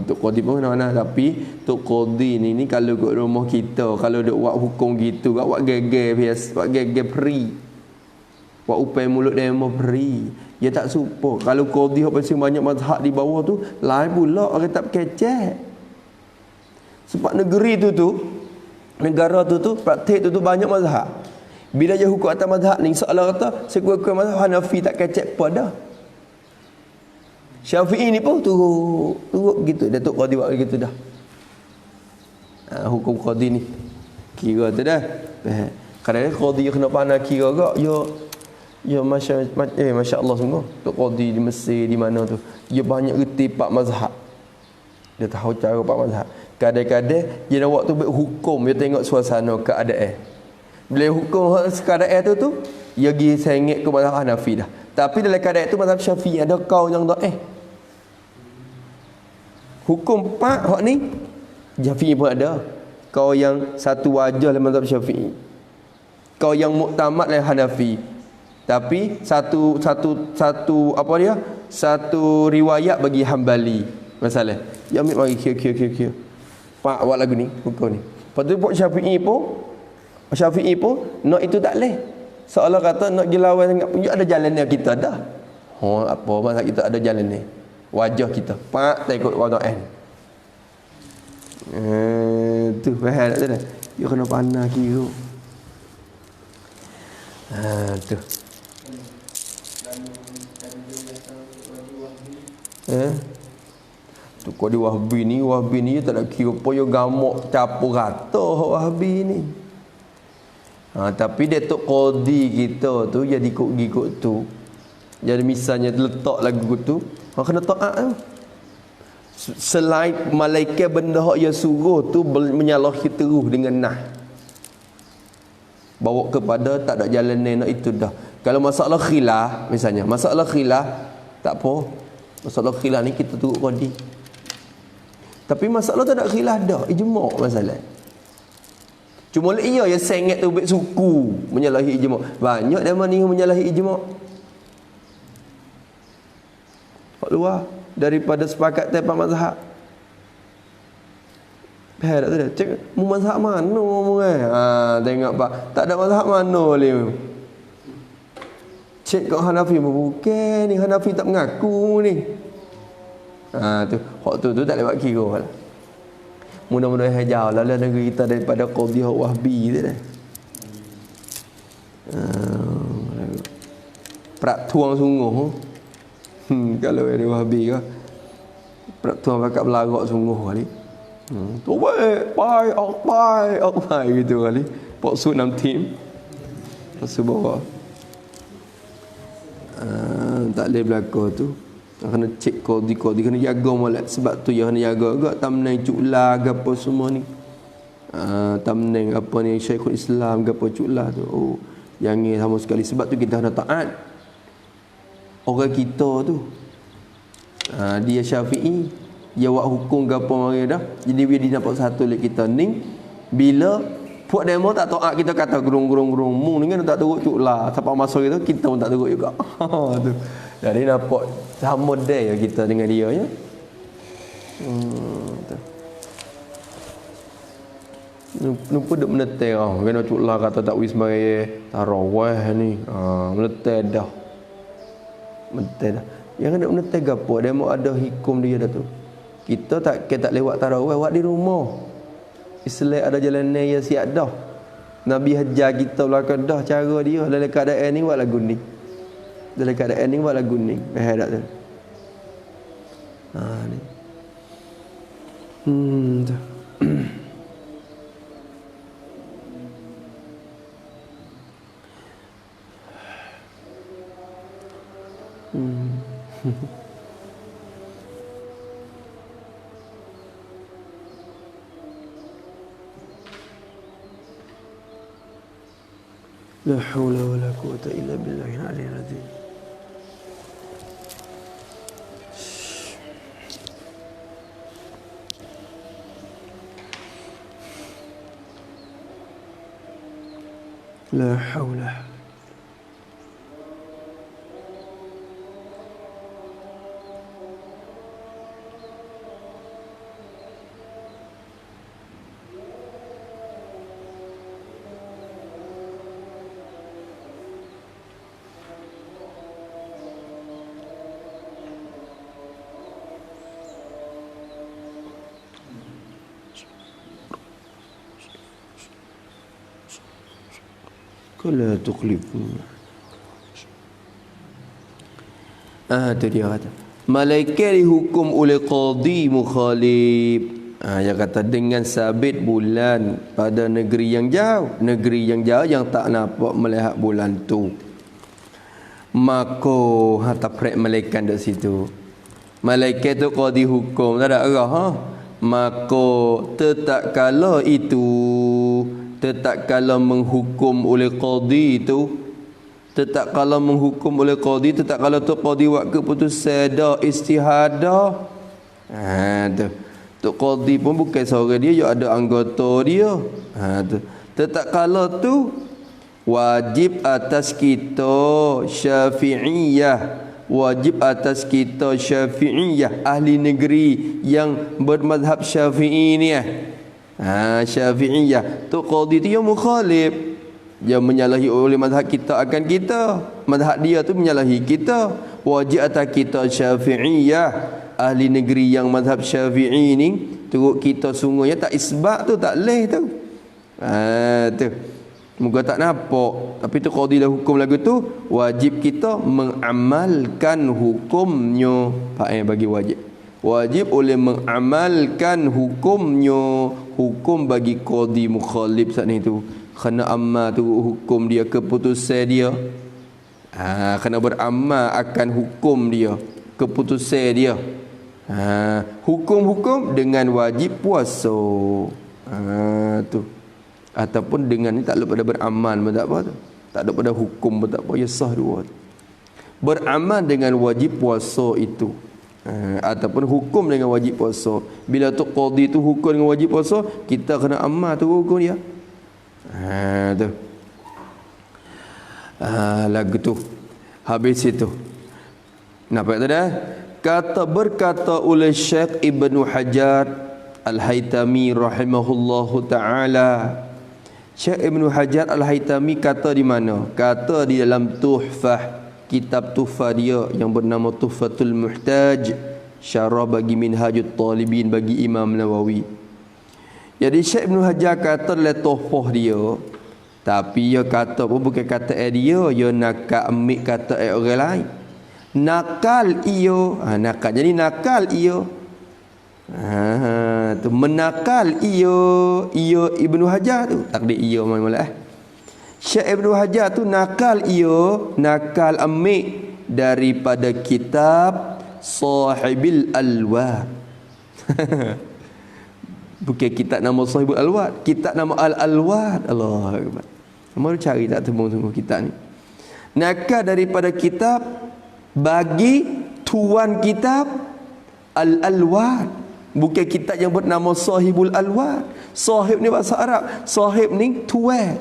[SPEAKER 3] Tok Qadi pun mana, tapi Tok Qadi ni kalau kat rumah kita, kalau duk buat hukum gitu, buat geger biasa, buat geger free. Buat upai mulut demo free. Dia tak supo. Kalau Qadi hok pasal banyak mazhab di bawah tu, lain pula orang tak kecek. Sebab negeri negara tu praktik tu banyak mazhab. Bila dia hukum atas mazhab ni, seolah kata sekurang-kurang mazhab Hanafi tak kecek pada. Syafi'i ni pun turut gitu. Datuk Qadi buat gitu dah. Hukum Qadi ni kira tu dah. Kadang-kadang Qadi kena pandai kira gak. Ya Masya Allah sungguh. Tok Qadi di Mesir di mana tu, dia banyak reti pak mazhab. Dia tahu cara pak mazhab. Kadang-kadang dia nak waktu buat hukum, dia tengok suasana keadaan. Bila hukum keadaan tu dia pergi sengit ke mazhab Hanafi dah. Tapi dalam keadaan tu mazhab Syafi'i ada kau yang dhaif. Hukum pak hak ni Syafi'i pun ada. Kau yang satu wajah dalam mazhab Syafi'i. Kau yang muktamad dalam Hanafi. Tapi satu riwayat bagi Hambali masalah. Dia ambil mari kira. Pak buat lagu ni, hukum ni. Lepas tu buat Syafi'i pun nak itu tak leh. Seolah kata nak dilawan sangat pun ada jalan yang kita dah. Apa masa kita ada jalan ni. Wajah kita. Pak tak ikut wada'an. Tu faham tak dah. Dia kena pandai kira. Tu. Tu Kau di Wahbi ni tak ada kira apa yo gamuk capur rata Wahbi ni. Tapi Datuk Qadi kita tu jadi ikut-ikut tu. Jadi misalnya letak lagu tu, kena taat tu. Selain malaikat benda hak yang suruh tu menyalahi terus dengan nah. Bawa kepada tak ada jalan nak itu dah. Kalau masalah khilaf misalnya, masalah khilaf tak apa. Masalah khilaf ni kita turut Qadi. Tapi masalah tak ada khilaf dah, ijma' masalah. Cuma ia yang sengat tu suku menyalahi ijma'. Banyak dah mana yang menyalahi ijma'. Hak luar daripada sepakat tempat mazhab. Herat tu dah. Cek mu mazhab mana mu tengok pak. Tak ada mazhab mana boleh. Cek kat Hanafi bukan ni Hanafi tak mengaku ni. Tu hak tu tak lewat kira lah. Mudah-mudahan hajar lah negeri kita daripada Qadhiyah Wahbi tu dah. Prak tuang sungguh. Kalau ada Wahbi ke prak tuang pakat belarak sungguh kali. Tu baik, baik gitu kali. Pak Su 6 tim. Pasu bawa. Tak boleh berlaku tu. Kena cek Qadi kena jaga molek. Sebab tu dia kena jaga agak thumbnail cuklah ke apa semua ni. Thumbnail apa ni Syekhul Islam ke apa cuklah tu. Oh, jangan sama sekali. Sebab tu kita kena taat orang kita tu. Dia Syafi'i, dia buat hukum ke apa mari dah. Jadi bila dia nampak satu lek kita ni bila buat demo tak taat kita kata gerung mu ni kan tak turut cuklah. Sampai masa kita pun tak turut juga. Tu. Jadi nampak sama dia kita dengan dia ya. Lupa duk menetai kena cuklah kata tak wis mari tarawih ni. Menetai dah. Menetai dah. Yang kena menetai gapo dia mau ada hukum dia dah tu. Kita tak lewat tarawih buat di rumah. Islam ada jalan yang siap dah. Nabi hajar kita belakang dah cara dia dalam keadaan ni buat lagu ni. Dalam keadaan ni buat lagu ni. Herat tu. Ni. Tu. La haula wala quwwata illa billahil aliyyil azim. La haula. Kala tukhlifu. Tu dia kata. Malaikat dihukum oleh qadi mukhalif. Dia kata dengan sabit bulan pada negeri yang jauh. Negeri yang jauh yang tak nampak melihat bulan tu. Maka taprek malaikat dekat situ. Malaikat tu qadi hukum. Tak ada arah. Maka tetap kala itu tetap kalau menghukum oleh qadi tu tetap kalau menghukum oleh qadi tetap kalau tu qadi buat keputusan dah istihadah tu qadi pun bukan seorang dia ada anggota dia tu tetap kalau tu wajib atas kita Syafi'iyah ahli negeri yang bermazhab Syafi'i ni Syafi'iyah tu qadi tu yang mukhalif, dia menyalahi oleh mazhab kita akan kita, mazhab dia tu menyalahi kita. Wajib atas kita Syafi'iyah ahli negeri yang mazhab Syafi'i ni turut kita sungguhnya tak isbat tu tak leh tu. Tu moga tak nampak tapi tu qadi dah hukum lagu tu wajib kita mengamalkan hukumnya. Pak bagi wajib Wajib oleh mengamalkan hukumnya. Hukum bagi qadi mukhalif saat ni tu, kena amal tu hukum dia, keputusan dia. Kena beramal akan hukum dia, keputusan dia. Hukum-hukum dengan wajib puasa. Tu. Ataupun dengan ni tak pada beramal pun tak apa tu. Tak ada pada hukum pun tak apa, ya sah dua tu. Beramal dengan wajib puasa itu. Ataupun hukum dengan wajib puasa. Bila tu qadi tu hukum dengan wajib puasa, kita kena amal tu hukum dia. Tu. Lagu tu. Habis itu. Nampak tak dah? Berkata oleh Syekh Ibnu Hajar Al-Haytami rahimahullahu ta'ala. Syekh Ibnu Hajar Al-Haytami kata di mana? Kata di dalam Tuhfah, kitab Tuhfah dia yang bernama Tuhfatul Muhtaj, syarah bagi Minhajut Talibin bagi Imam Nawawi. Jadi Syekh Ibnu Hajar kata dalam Tuhfah dia, tapi dia kata pun bukan kata dia, dia nak ambil kata orang lain. Nakal iyo, nakal. Jadi nakal iyo. Tu menakal iyo Ibnu Hajar tu. Takdir iyo malah. Syekh Ibnu Hajar tu nakal ambil daripada kitab Sahibil Alwad. Bukan kitab nama Sahibul Alwad, kitab nama Al-Alwad. Allahu Akbar. Kamu cari tak temu kitab ni. Nakal daripada kitab bagi tuan kitab Al-Alwad. Bukan kitab yang bernama Sahibul Alwad. Sahib ni bahasa Arab. Sahib ni tuan.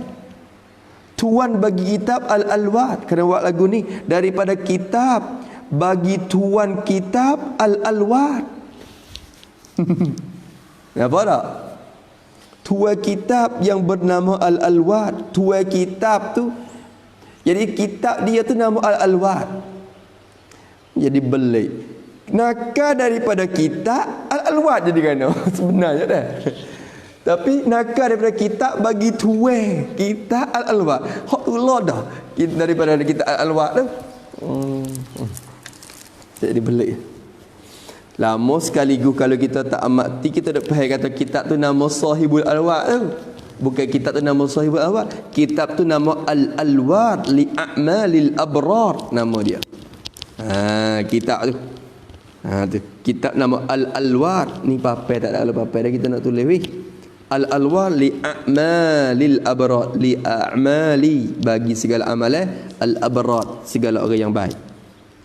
[SPEAKER 3] Tuan bagi kitab Al-Alwad. Kena buat lagu ni daripada kitab bagi tuan kitab Al-Alwad. Nampak tak? Tuan kitab yang bernama Al-Alwad. Tuan kitab tu. Jadi kitab dia tu nama Al-Alwad. Jadi belik. Nakal daripada kitab Al-Alwad jadi kan? Sebenarnya dah. Tapi nakal daripada kitab bagi tuan kitab Al-Alwad. Hak Allah dah. Daripada kitab Al-Alwad tu. Jadi belik. Lama sekaligus kalau kita tak amati, kita dah faham kata kitab tu nama Sahibul Alwad tu. Bukan kitab tu nama Sahibul Alwad. Kitab tu nama Al-Alwad li a'malil abrar, nama dia. Kitab tu. Tu kitab nama Al-Alwad. Ni papai tak ada, kalau papai dah kita nak tulis weh. Al-Alwad li a'malil abrar, li a'mali bagi segala amalan, al-abrar segala orang yang baik.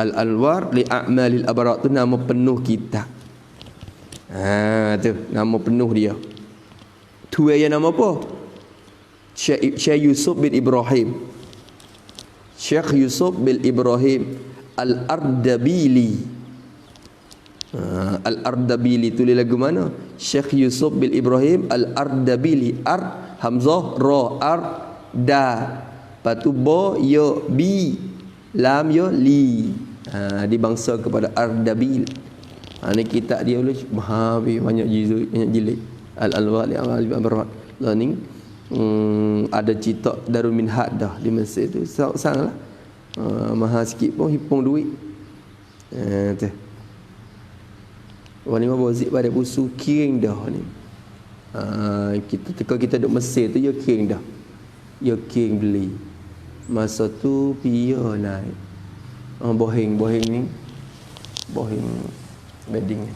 [SPEAKER 3] Al-Alwar li a'malil abrar tu nama penuh kitab. Tu nama penuh dia. Tu yang nama apa? Syekh Yusuf bin Ibrahim. Syekh Yusuf bin Ibrahim Al-Ardabili. Al-Ardabili tulis lagu mana? Syekh Yusuf bin Ibrahim Al-Ardabili. Hamzah ra da. Patu ba ya bi lam ya li. Dibangsa kepada Ardabil. Ni kitab dia boleh banyak jilid. Al-Alwad li amal abrar. Learning ada cetak Darul Minhaj dah di Mesir tu. Sangatlah. Mahal sikit pun hipung duit. Tu. Wani mabozit pada busu kiring dah ni. Kita duk Mesir tu ya kiring dah. Ya kiring beli. Masa tu pia naik. Bohing ni. Bohing bedding ni.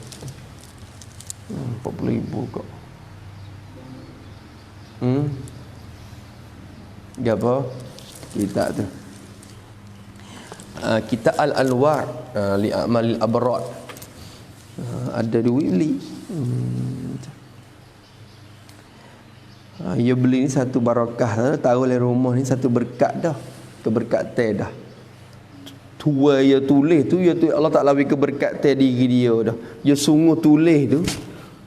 [SPEAKER 3] 40,000 kok. Apa? Kitab tu. Kitab Al-Alwar li a'malil abrar. Ada duit beli. Ya beli ni satu barakah. Tahu lah rumah ni satu berkat dah. Keberkatan dah. Tua ya tulis tu, ya tu Allah Ta'ala bagi keberkatan diri dia dah. Ya sungguh tulis tu.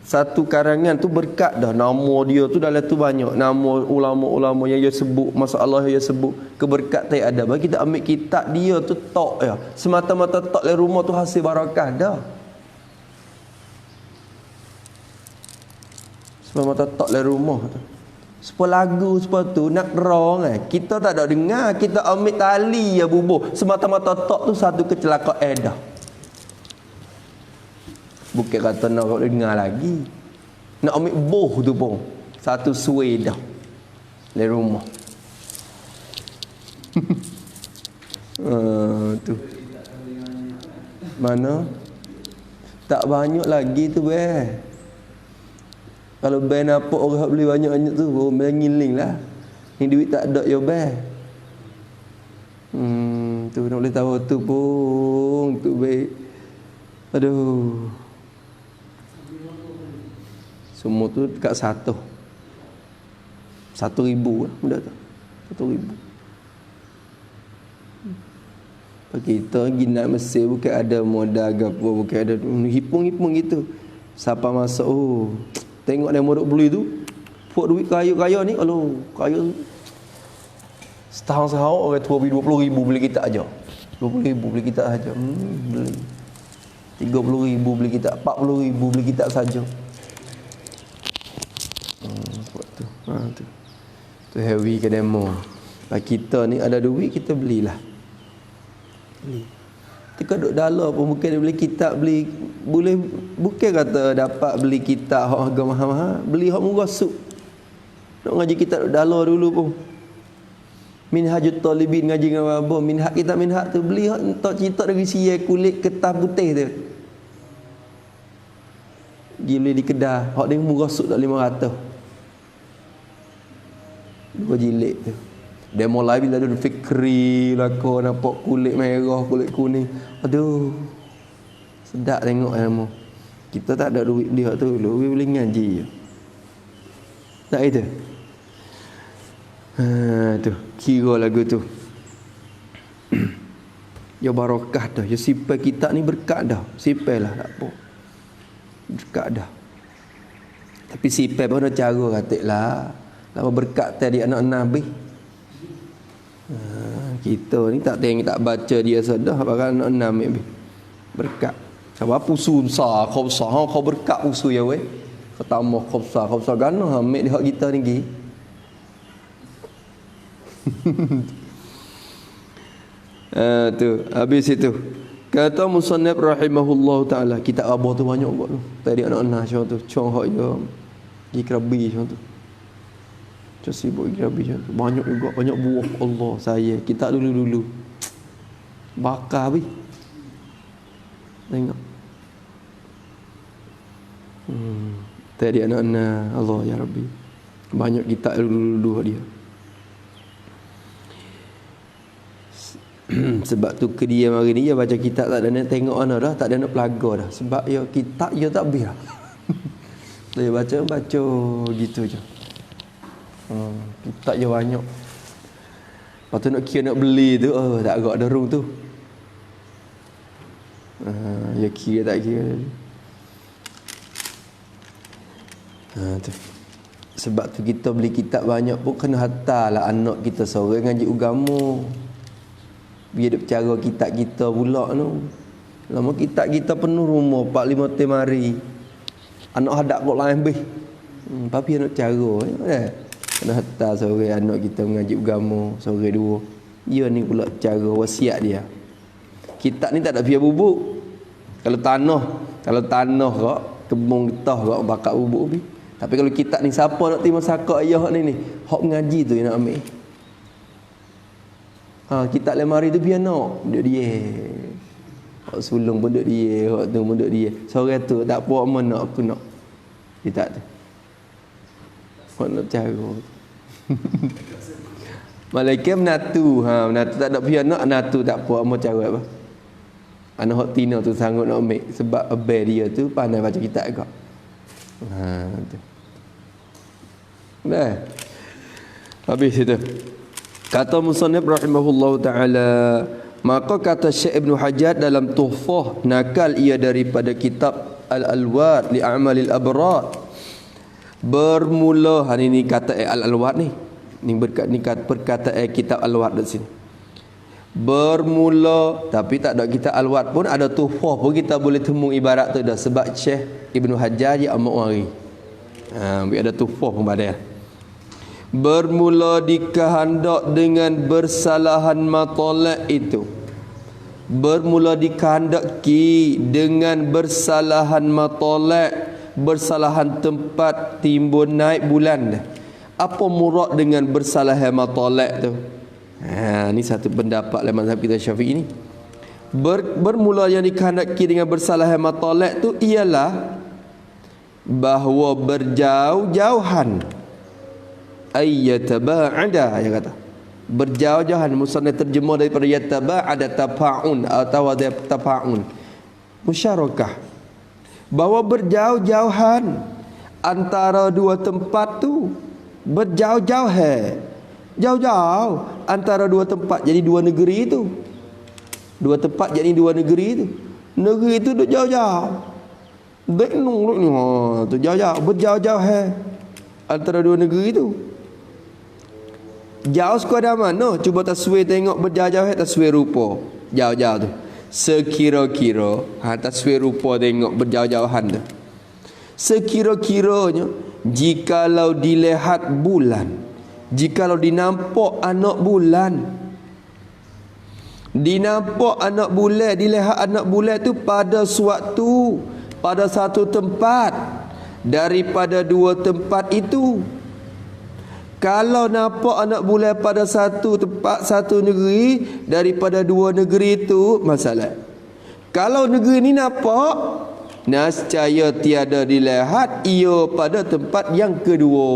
[SPEAKER 3] Satu karangan tu berkat dah. Nama dia tu dalam tu banyak. Nama ulama-ulama yang dia sebut. Masalah yang dia sebut. Keberkatan ada. Bagi kita ambil kitab dia tu tok ya. Semata-mata tok dalam rumah tu hasil barakah dah. Semata-mata tok dalam rumah tu. Sepuluh lagu sepatu nak rong kita tak ada dengar, kita ambil tali ya bubuh semata-mata tok tu satu kecelakaan dah. Bukan kata nak dengar lagi. Nak ambil boh tu pun satu suai dah dari rumah. Tu mana tak banyak lagi tu kalau nampak orang beli banyak-banyak tu ngiling lah. Ni duit tak ada ya tu nak boleh tahu tu pun tu aduh. Semua tu dekat 1,000 lah mudah tak 1,000. Kita pergi nak Mesir bukan ada modal ke apa, bukan ada hipung-hipung gitu. Siapa masuk tengok dia modal beli tu buat duit kaya-kaya ni kalau kaya setahun sehau orang tua beli 20,000 beli kita aja. 20,000 beli kita aja. Beli 30,000 beli kita, 40,000 beli kita saja. Tu heavy ke demo. Kita ni ada duit kita belilah. Kita duduk dalam pun bukan dia beli kitab, boleh bukan kata dapat beli kitab hak harga mahal-mahal, beli hak murah suk. Nak ngaji kitab duduk dalam dulu pun. Minhajut Talibin ngaji dengan apa? Minhaj tu beli hak tak cerita dari siai kulit kertas putih tu. Dia beli di kedai, hak dia murah suk tak 500. 2 jilid tu. Dia mulai bila ada fikri lakon nampak kulit merah, kulit kuning. Aduh. Sedap tengok ilmu. Kita tak ada duit dia tu dulu, boleh ngaji je. Tak itu. Tu, kira lagu tu. Ya barakah dah, ya sifat kita ni berkat dah. Sifatlah tak apa. Berkat dah. Tapi sifat pun ada cara katiklah. Lama berkat tadi anak Nabi. Kita ni tak tengok tak baca dia sedah bahkan anak Nabi berkat. Sebab pusu besar, kau besar, kau berkat pusu ya weh. Kau tambah kau besar gana ambil di hak kita ni gi. Tu habis itu. Kata musannaf rahimahullahu taala, kitab abah tu banyak buat tu. Tadi anak-anak macam tu, cong hak je. Gi kerabi macam tu. Sibuk grabi tu banyak juga, banyak buah Allah saya kita dulu bakar habis tengok tadi anak-anak Allah ya Rabbi banyak kita dulu dia. Sebab tu ke dia hari ni dia baca kitab tak ada nak tengok mana dah, tak ada nak pelaga dah sebab ya kitab dia tak biar. Dia baca gitu je. Tak je banyak. Lepas tu nak kira nak beli tu tak agak derung tu. Ya kira tak kira. Tu. Sebab tu kita beli kitab banyak pun kena hantarlah anak kita seorang ngaji agama. Biar dia bercara kitab kita pula tu. Lama kitab kita penuh rumah 4-5 temari. Anak hadap kok lain bih. Papi anak cara kena hantar seorang anak kita mengaji agama, seorang 2. Dia ni pula cara wasiat dia. Kitab ni tak ada biar bubuk. Kalau tanah kak, kebun getah kak bakar bubuk bi. Tapi kalau kitab ni siapa nak terima sakak ayah ni hak mengaji tu yang nak ambil. Kitab lemari tu biar nak duduk dia. Hak sulung pun duduk dia, hak tu pun duduk dia. Seorang tu tak apa mana aku nak. Kitab tu. Hak nak cara. Malaikat menatu, menatu tak ada biar nak natu tak apa mau cara apa. Anak hak tina tu sanggup nak ambil sebab abang dia tu pandai baca kitab agak. Tu. Dah. Habis itu. Kata musannif rahimahullahu taala, maka kata Syekh Ibn Hajar dalam Tuhfah nakal ia daripada kitab Al-Alwar li A'malil Abrar. Bermula hari ni kata Al-Alwar ni perkataan kitab Al-Ward di sini. Bermula tapi tak ada kitab Al-Ward pun ada Tuhfah pun kita boleh temu ibarat tu dah sebab Syekh Ibn Hajar dia amat wari. Ada Tuhfah pun pada. Bermula dikehendak dengan bersalahan matolak itu. bermula dikehendaki dengan bersalahan matolak, bersalahan tempat timbun naik bulan. Apa murad dengan bersalahan matolak tu? Ni satu pendapat dalam mazhab kita Syafi'i ni. Bermula yang dikehendaki dengan bersalahan matolak tu ialah bahawa berjauh-jauhan, ayyataba'ada, yang kata berjauh-jauhan. Musannaf terjemah daripada yataba'ada tafa'un atau tafa'un, musyarakah, bahawa berjauh-jauhan antara dua tempat tu, berjauh-jauh, jauh-jauh antara dua tempat, jadi dua negeri tu, dua tempat jadi dua negeri tu. Negeri tu duk jauh-jauh, Beknung ni tu jauh-jauh, berjauh-jauh antara dua negeri tu. Jauh sekadar mana? Cuba taswir tengok berjauh-jauh, taswir rupa jauh-jauh tu. Sekira-kira taswir rupa tengok berjauh-jauhan tu. Sekira-kiranya jikalau dilihat bulan, jikalau dinampak anak bulan, dinampak anak bulan, dilihat anak bulan tu pada suatu, pada satu tempat daripada dua tempat itu. Kalau nampak anak bulan pada satu tempat, satu negeri daripada dua negeri itu, masalah. Kalau negeri ni nampak, nescaya tiada dilihat ia pada tempat yang kedua.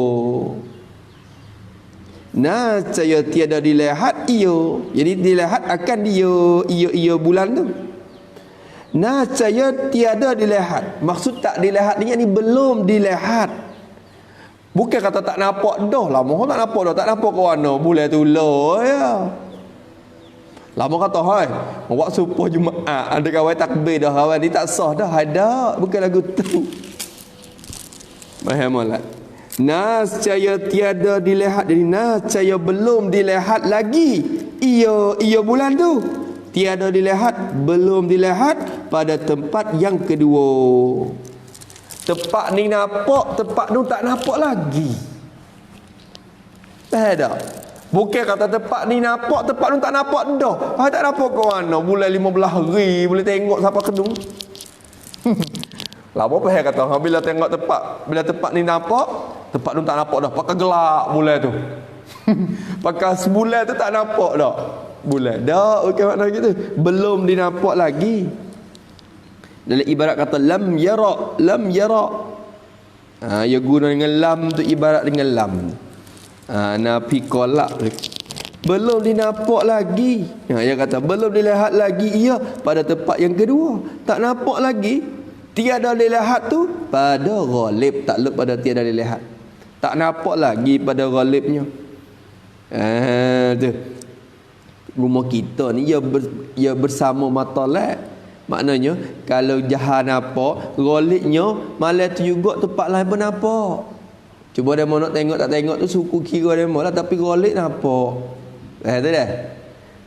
[SPEAKER 3] Nescaya tiada dilihat ia, jadi dilihat akan ia bulan tu. Nescaya tiada dilihat. Maksud tak dilihat ni belum dilihat. Bukan kata tak nampak dah. Lama tak nampak dah. Tak nampak ke mana bulan tu lah ya. Lama kata hai, buat subuh Jumaat ada kawan takbir dah, kawan ni tak sah dah. Ada, bukan lagu tu. Faham tak? Nescaya tiada dilihat. Jadi nescaya belum dilihat lagi ia bulan tu. Tiada dilihat, belum dilihat pada tempat yang kedua. Tempat ni nampak, tempat tu tak nampak lagi. Faham tak? Bukan kata tempat ni nampak, tempat tu tak nampak dah. Tak nampak ke mana? Bulan 15 hari boleh tengok siapa kedung. Lama faham kata, bila tengok tempat, bila tempat ni nampak, tempat tu tak nampak dah. Pakai gelap bulan tu. Pakai sebulan tu tak nampak dah. Bulan dah, okey, makna gitu. Belum dinampak lagi. Dalam ibarat kata lam yara. Ya guna dengan lam tu, ibarat dengan lam. Nafi kolak. Belum dinampak lagi. Dia kata belum dilihat lagi ia pada tempat yang kedua. Tak nampak lagi. Tiada dilihat tu pada ghalib, takluk pada tiada dilihat. Tak nampak lagi pada ghalibnya. Tu. Rumah kita ni ia bersama matolak. Maknanya kalau jahan nampak, ghalibnya malam tu juga tempat lain pun nampak. Cuba dia mau nak tengok tak tengok tu suku kira dia mau lah, tapi ghalib nampak. Tu dah.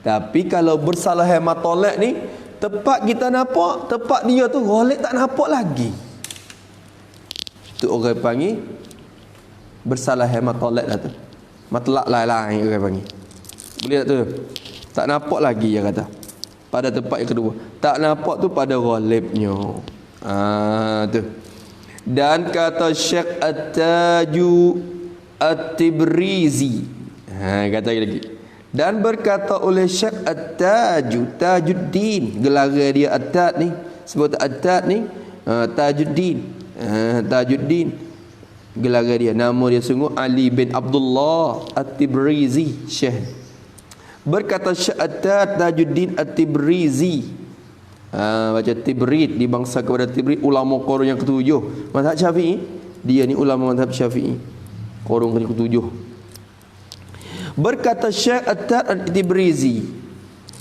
[SPEAKER 3] Tapi kalau bersalah matolak ni, tempat kita nampak, tempat dia tu ghalib tak nampak lagi. Tu orang panggil bersalah matolak lah tu. Matlak lain-lain orang panggil. Boleh tak tu? Tak nampak lagi dia kata. Pada tempat yang kedua. Tak nampak tu pada ghalibnya. Tu. Dan kata Syekh At-Taju At-Tibrizi. Kata lagi. Dan berkata oleh Syekh At-Taju, Tajuddin, gelar dia At-Taj ni, sebut At-Taj ni, Tajuddin. Tajuddin gelar dia, nama dia sungguh Ali bin Abdullah At-Tibrizi Syekh. Berkata Syekh At-Taj Tajuddin At-Tibrizi, baca Tibrid, dibangsa kepada Tibrid, ulama qurun yang ketujuh mazhab Syafi'i. Dia ni ulama mazhab Syafi'i, qurun yang ketujuh. Berkata Syekh At-Taj At-Tibrizi,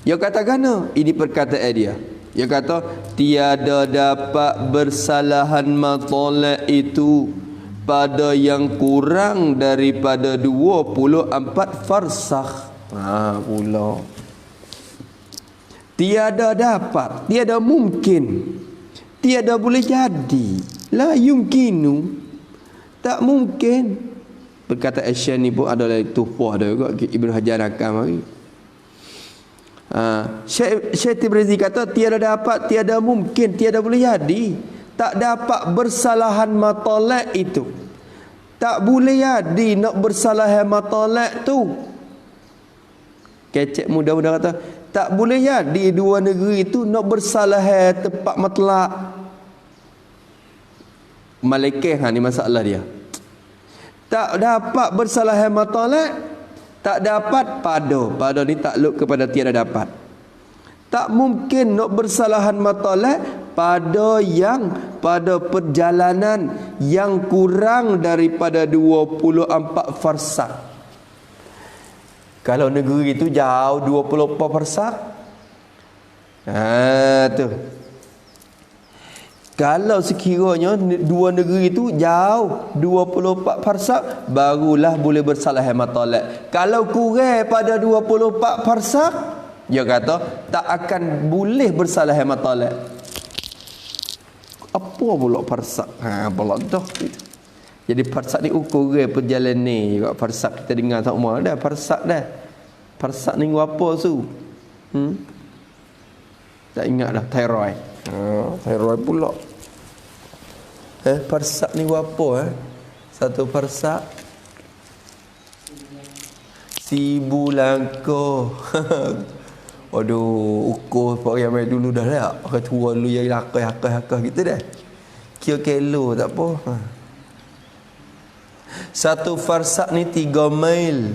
[SPEAKER 3] dia katakan ini perkataan dia. Dia kata tiada dapat bersalahan matolak itu pada yang kurang daripada 24 farsakh. Pula tiada dapat, tiada mungkin, tiada boleh jadi, la yumkinu, tak mungkin. Perkataan Syekh ni pun ada tupuh ada juga Ibnu Hajar Nakam mari. Syekh Tibrizi kata tiada dapat, tiada mungkin, tiada boleh jadi. Tak dapat bersalahan matolak itu. Tak boleh jadi nak bersalahan matolak tu. Kecek muda-muda kata tak boleh jadi dua negeri itu nak bersalahan tempat matlak. Malekeh ni masalah dia. Tak dapat bersalahan matolak, tak dapat pada ni takluk kepada tiada dapat. Tak mungkin nak bersalahan matolak pada perjalanan yang kurang daripada 24 farsak. Kalau negeri itu jauh 24 farsak, tu. Kalau sekiranya dua negeri itu jauh 24 farsak, barulah boleh bersalah matolak. Kalau kurang pada 24 farsak, dia kata tak akan boleh bersalah matolak. Apa pula farsak? Pula dah. Jadi farsak ni ukuran perjalanan ni. Farsak kita dengar tak semua dah. Farsak dah. Farsak ni apa tu? Tak ingat dah. Thyroid. Thyroid pula. Farsak ni apa? Satu farsak 1000 langkah. Aduh, ukur orang yang dulu dah tak? Orang tua dulu yang lakah gitu dah. Kira kilo tak apa. Satu farsak ni 3 mil.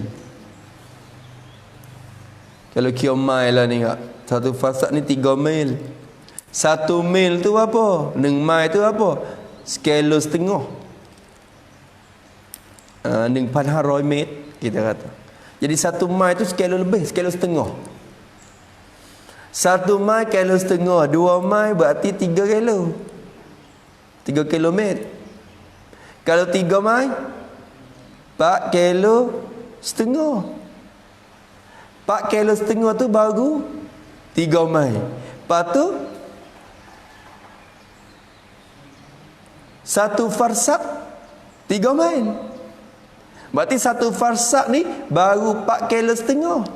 [SPEAKER 3] Kalau kira mil lah ni kak. Satu farsak ni 3 mil. 1 mil tu apa? 1 mil tu apa? Sekilo setengah. 100 meter kita kata. Jadi 1 mil tu sekilo lebih, sekilo setengah. 1 mil kilo setengah, 2 mil berarti 3 kilo. 3 kilometer. Kalau 3 mil 4 kilo setengah. 4 kilo setengah tu baru 3 mil. Lepas tu satu farsak 3 mil. Berarti satu farsak ni baru 4 kilo setengah.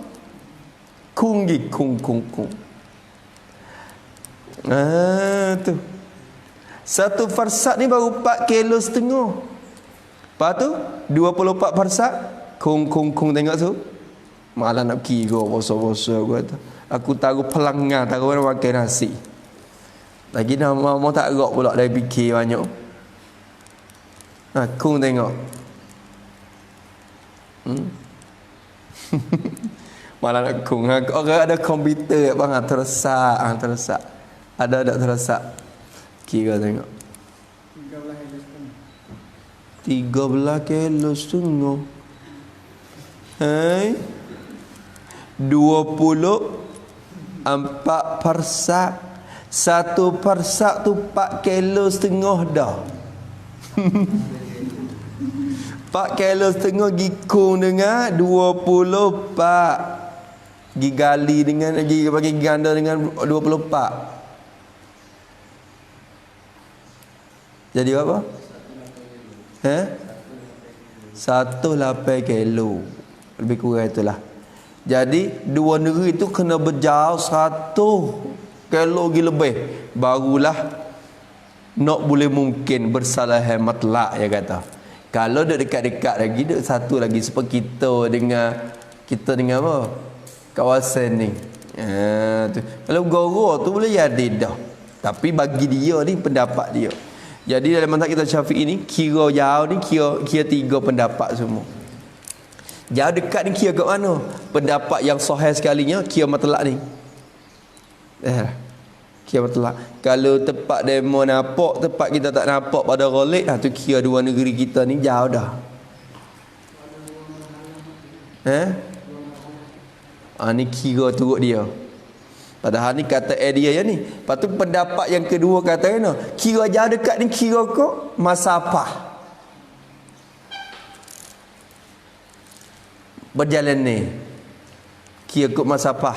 [SPEAKER 3] Kung. Tu. Satu farsak ni baru 4 kilo setengah. Lepas tu 24 farsak kung tengok tu. Malah nak kira bosa-bosa aku kata. Aku taruh pelanggan, taruh makan nasi. Lagi dah mau tak gerak pula dari fikir banyak. Kung tengok. Malah nak kung. Orang ada komputer bang tersak. Ada tersak. Kira tengok. 13 kilo setengah. 24 farsak. Satu farsak tu 4 kilo setengah dah. 4 kilo setengah gikung dengan 24. Gigali dengan bagi ganda dengan 24. Jadi apa? 18 kilo. Lebih kurang itulah. Jadi dua negeri itu kena berjauh 100 kilo lebih barulah nak boleh mungkin bersalah matlak ya kata. Kalau duduk dekat-dekat lagi, duduk satu lagi seperti kita dengan apa? Kawasan ni. Tu. Kalau goro tu boleh jadi dah. Tapi bagi dia ni pendapat dia. Jadi dalam mazhab kita Syafi'i ni kira jauh ni kira 3 pendapat semua. Jauh dekat ni kira kat mana? Pendapat yang sahih sekalinya kira matlak ni. Kira matlak. Kalau tempat demo nampak, tempat kita tak nampak pada ghalib, tu kira dua negeri kita ni jauh dah. Ni kira turut dia. Padahal ni kata dia yang ni. Lepas tu pendapat yang kedua kata kena kira jauh dekat ni kira kok masafah. Berjalan ni kira kok masafah.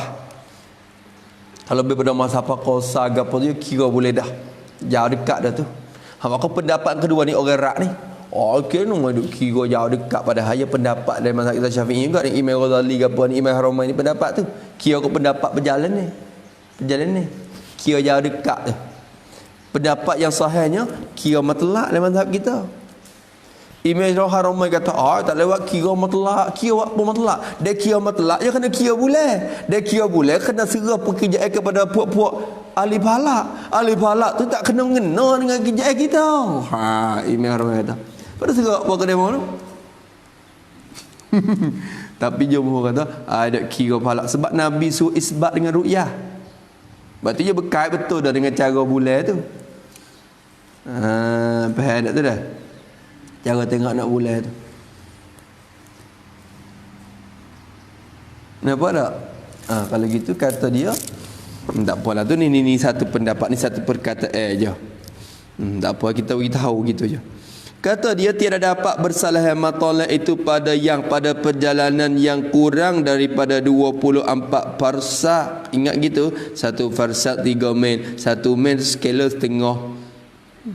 [SPEAKER 3] Kalau lebih pada masafah kosa apa tu kira boleh dah. Jauh dekat dah tu. Maka pendapat kedua ni orang rak ni. Okey no duk kira jauh dekat pada haya pendapat dari mazhab kita Syafi'i juga ni Imam Ghazali ke apa ni Imam Haramain ni pendapat tu. Kira ke pendapat berjalan ni. Kira jauh dekat tu. Pendapat yang sahihnya kira mutlak dalam mazhab kita. Imam Haramain kata, tak lewat kira mutlak. Kira apa mutlak? Dia kira mutlak, dia kena kira bulan. Dia kira bulan kena serah pekerjaan kepada puak-puak ahli pahala. Ahli pahala tu tak kena mengena dengan kerjaan kita. Imam Haramain kata. Pada serah apa kena mau tu? Tapi jumhur kata, ada kira pahala. Sebab Nabi suruh isbat dengan ru'yah. Berarti dia berkait betul dah dengan cara bulan tu. Faham tak tu dah? Cara tengok nak bulan tu. Nampak tak? Kalau gitu kata dia, tak apalah tu ni satu pendapat, ni satu perkataan je. Tak apa, kita beritahu gitu je. Kata dia tidak dapat bersalah matolak itu pada perjalanan yang kurang daripada 24 farsak. Ingat gitu, 1 farsak 3 mil, 1 mil skala setengah. Tu 1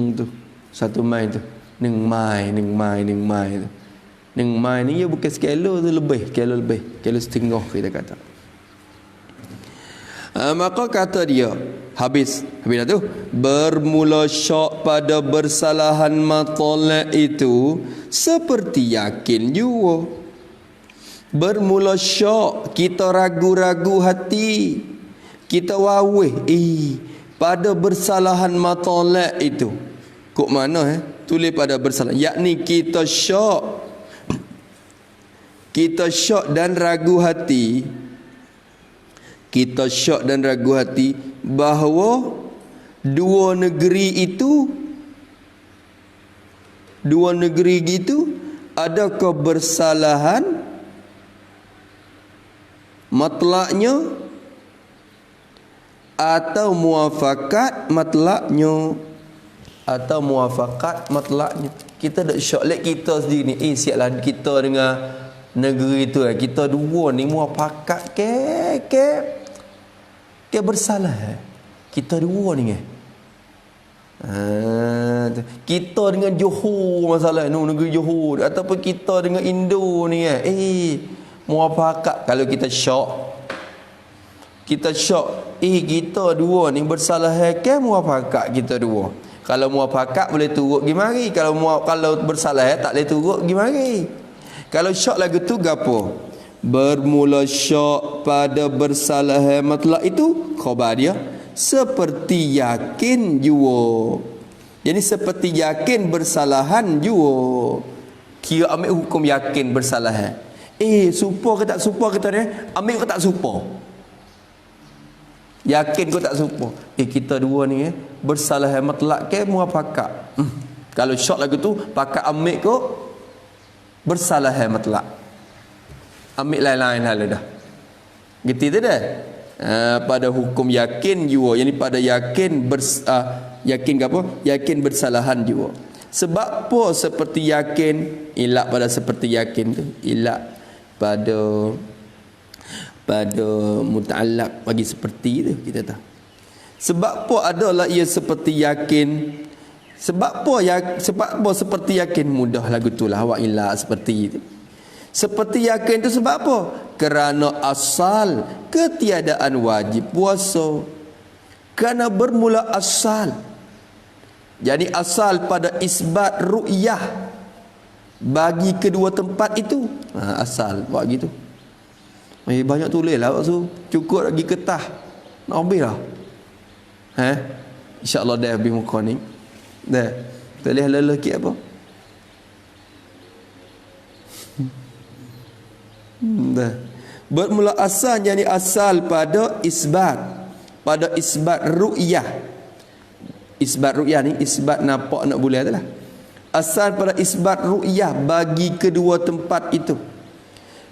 [SPEAKER 3] mil tu 1 mil tu 1 mil ni dia bukan skala tu, skala setengah kita kata. Maka kata dia habis dah tu, bermula syak pada bersalahan matolak itu seperti yakin jua. Bermula syak, kita ragu-ragu hati, kita wawih pada bersalahan matolak itu. Kok mana tulis pada bersalahan, yakni kita syak dan ragu hati. Kita syak dan ragu hati bahawa dua negeri gitu adakah bersalahan matlaknya atau muafakat matlaknya. Kita dak syak lek kita sendiri ni, siaplah kita dengan negeri tu, kita dua ni muafakat ke bersalah. Kita dua ni kita dengan Johor masalah ni, negeri Johor, ataupun kita dengan Indo ni muafakat. Kalau kita syak kita dua ni bersalah ke muafakat kita dua. Kalau muafakat boleh turut pergi mari, kalau bersalah tak boleh turut pergi mari. Kalau syak lagu tu gapo? Bermula syak pada bersalah matlak itu khabar dia seperti yakin jua. Jadi seperti yakin bersalahan jua. Kira ambil hukum yakin bersalah. Supa ke tak supa kata dia? Ambil ke tak supa? Yakin ke tak supa? Kita dua ni bersalah matlak ke muafakat? Kalau syak lagu tu pakai ambil ke bersalah matlak? Ambil lain-lain hal dah. Gitu tu dah. Pada hukum yakin jua, yani pada yakin yakin bersalahan jua. Sebab apa seperti yakin, ilak pada seperti yakin tu, ilak pada muta'allaq bagi seperti tu kita tahu. Sebab apa adalah ia seperti yakin? Sebab apa seperti yakin? Mudah lagu tu lah, wa ilak seperti itu. Seperti yakin tu sebab apa? Kerana asal ketiadaan wajib puasa. Kerana bermula asal. Jadi asal pada isbat ru'yah bagi kedua tempat itu. Asal buat gitu. Banyak tulis lah waktu cukup lagi ketah. Nak habis lah. InsyaAllah dah habis muka ni. Dah. Tulis lelaki apa? Dah. Bermula asal, jadi asal pada isbat ru'yah. Isbat ru'yah ni isbat nampak nak bulan tu lah. Asal pada isbat ru'yah bagi kedua tempat itu.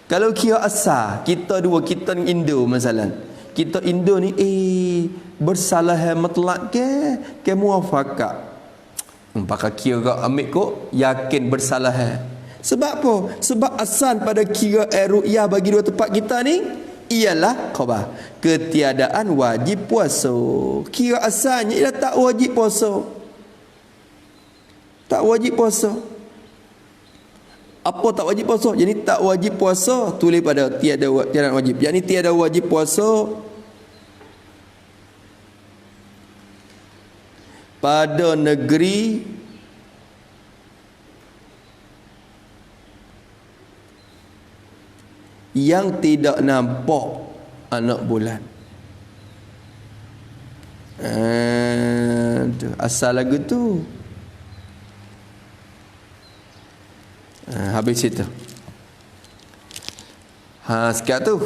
[SPEAKER 3] Kalau kira asal kita dua, kita ni Indo masalah. Kita Indo ni bersalah mutlak ke muafakat. Pakai kira ambil kok yakin bersalah. Sebab apa? Sebab asal pada kira ru'yah bagi dua tempat kita ni ialah khabar ketiadaan wajib puasa. Kira asalnya ialah tak wajib puasa. Tak wajib puasa. Apa tak wajib puasa? Jadi tak wajib puasa tulis pada tiada wajib. Yakni tiada wajib puasa pada negeri yang tidak nampak anak bulan. Asal lagu tu. Habis itu. Sekarang tu.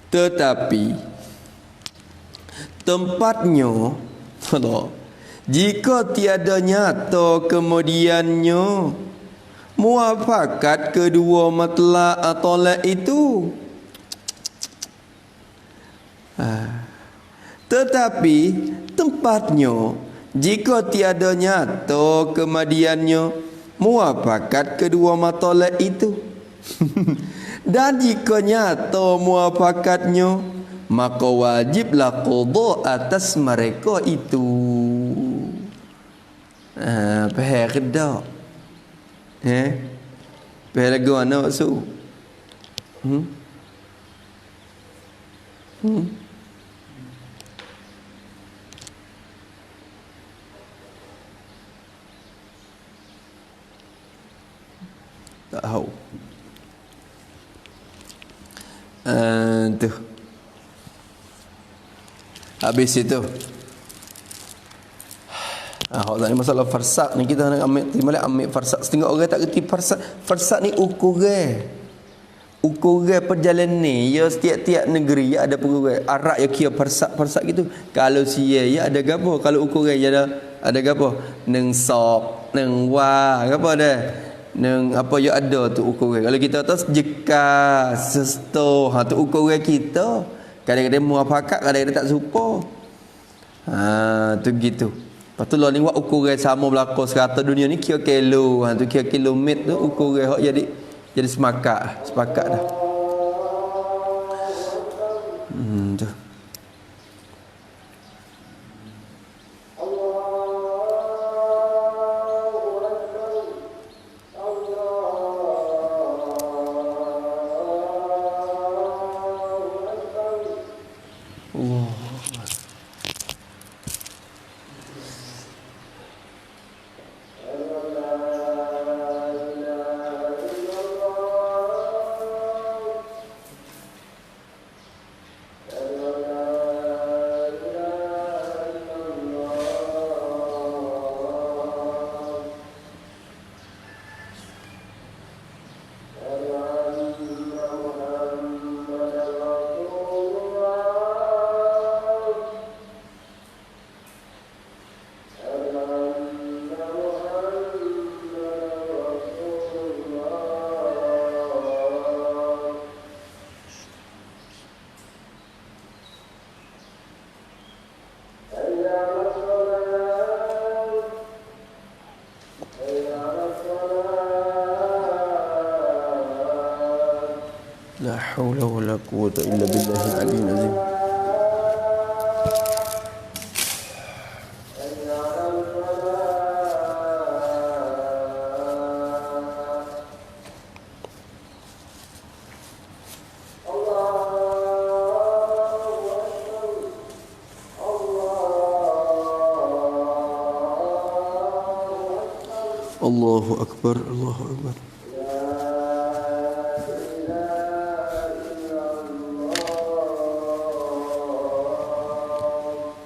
[SPEAKER 3] Tetapi tempatnya jika tiada nyata kemudiannya muafakat kedua matlak atau la itu. Tetapi tempatnya jika tiada nyata kemudiannya muafakat kedua matolak itu. Dan jika nyata muafakatnya, maka wajiblah qada atas mereka itu. Faham ke tak? Faham lagu mana maksud? Tak tahu. Tu. Habis itu. Hak ni masalah farsak ni kita nak ambil farsak. Setengah orang tak kerti farsak. Farsak ni ukuran perjalanan ni. Ya setiap-tiap negeri ya ada ukuran. Arab ya kira farsak gitu. Kalau sia ya ada gapo? Kalau ukuran ya ada gapo? Neng sop, neng wa, gapo dah? Neng apa yang ada tu ukuran. Kalau kita atas jeka sesto tu ukuran kita. Kadang-kadang muafakat, kadang-kadang tak serupa. Tu gitu. Lepas tu ni buat ukuran sama berlaku serata dunia ni kira kilo. Tu kira kilometer tu ukuran hak jadi sepakat dah. Tu. La haula wala quwwata illa billahil aliyyil azim. Allahu akbar, Allahu akbar.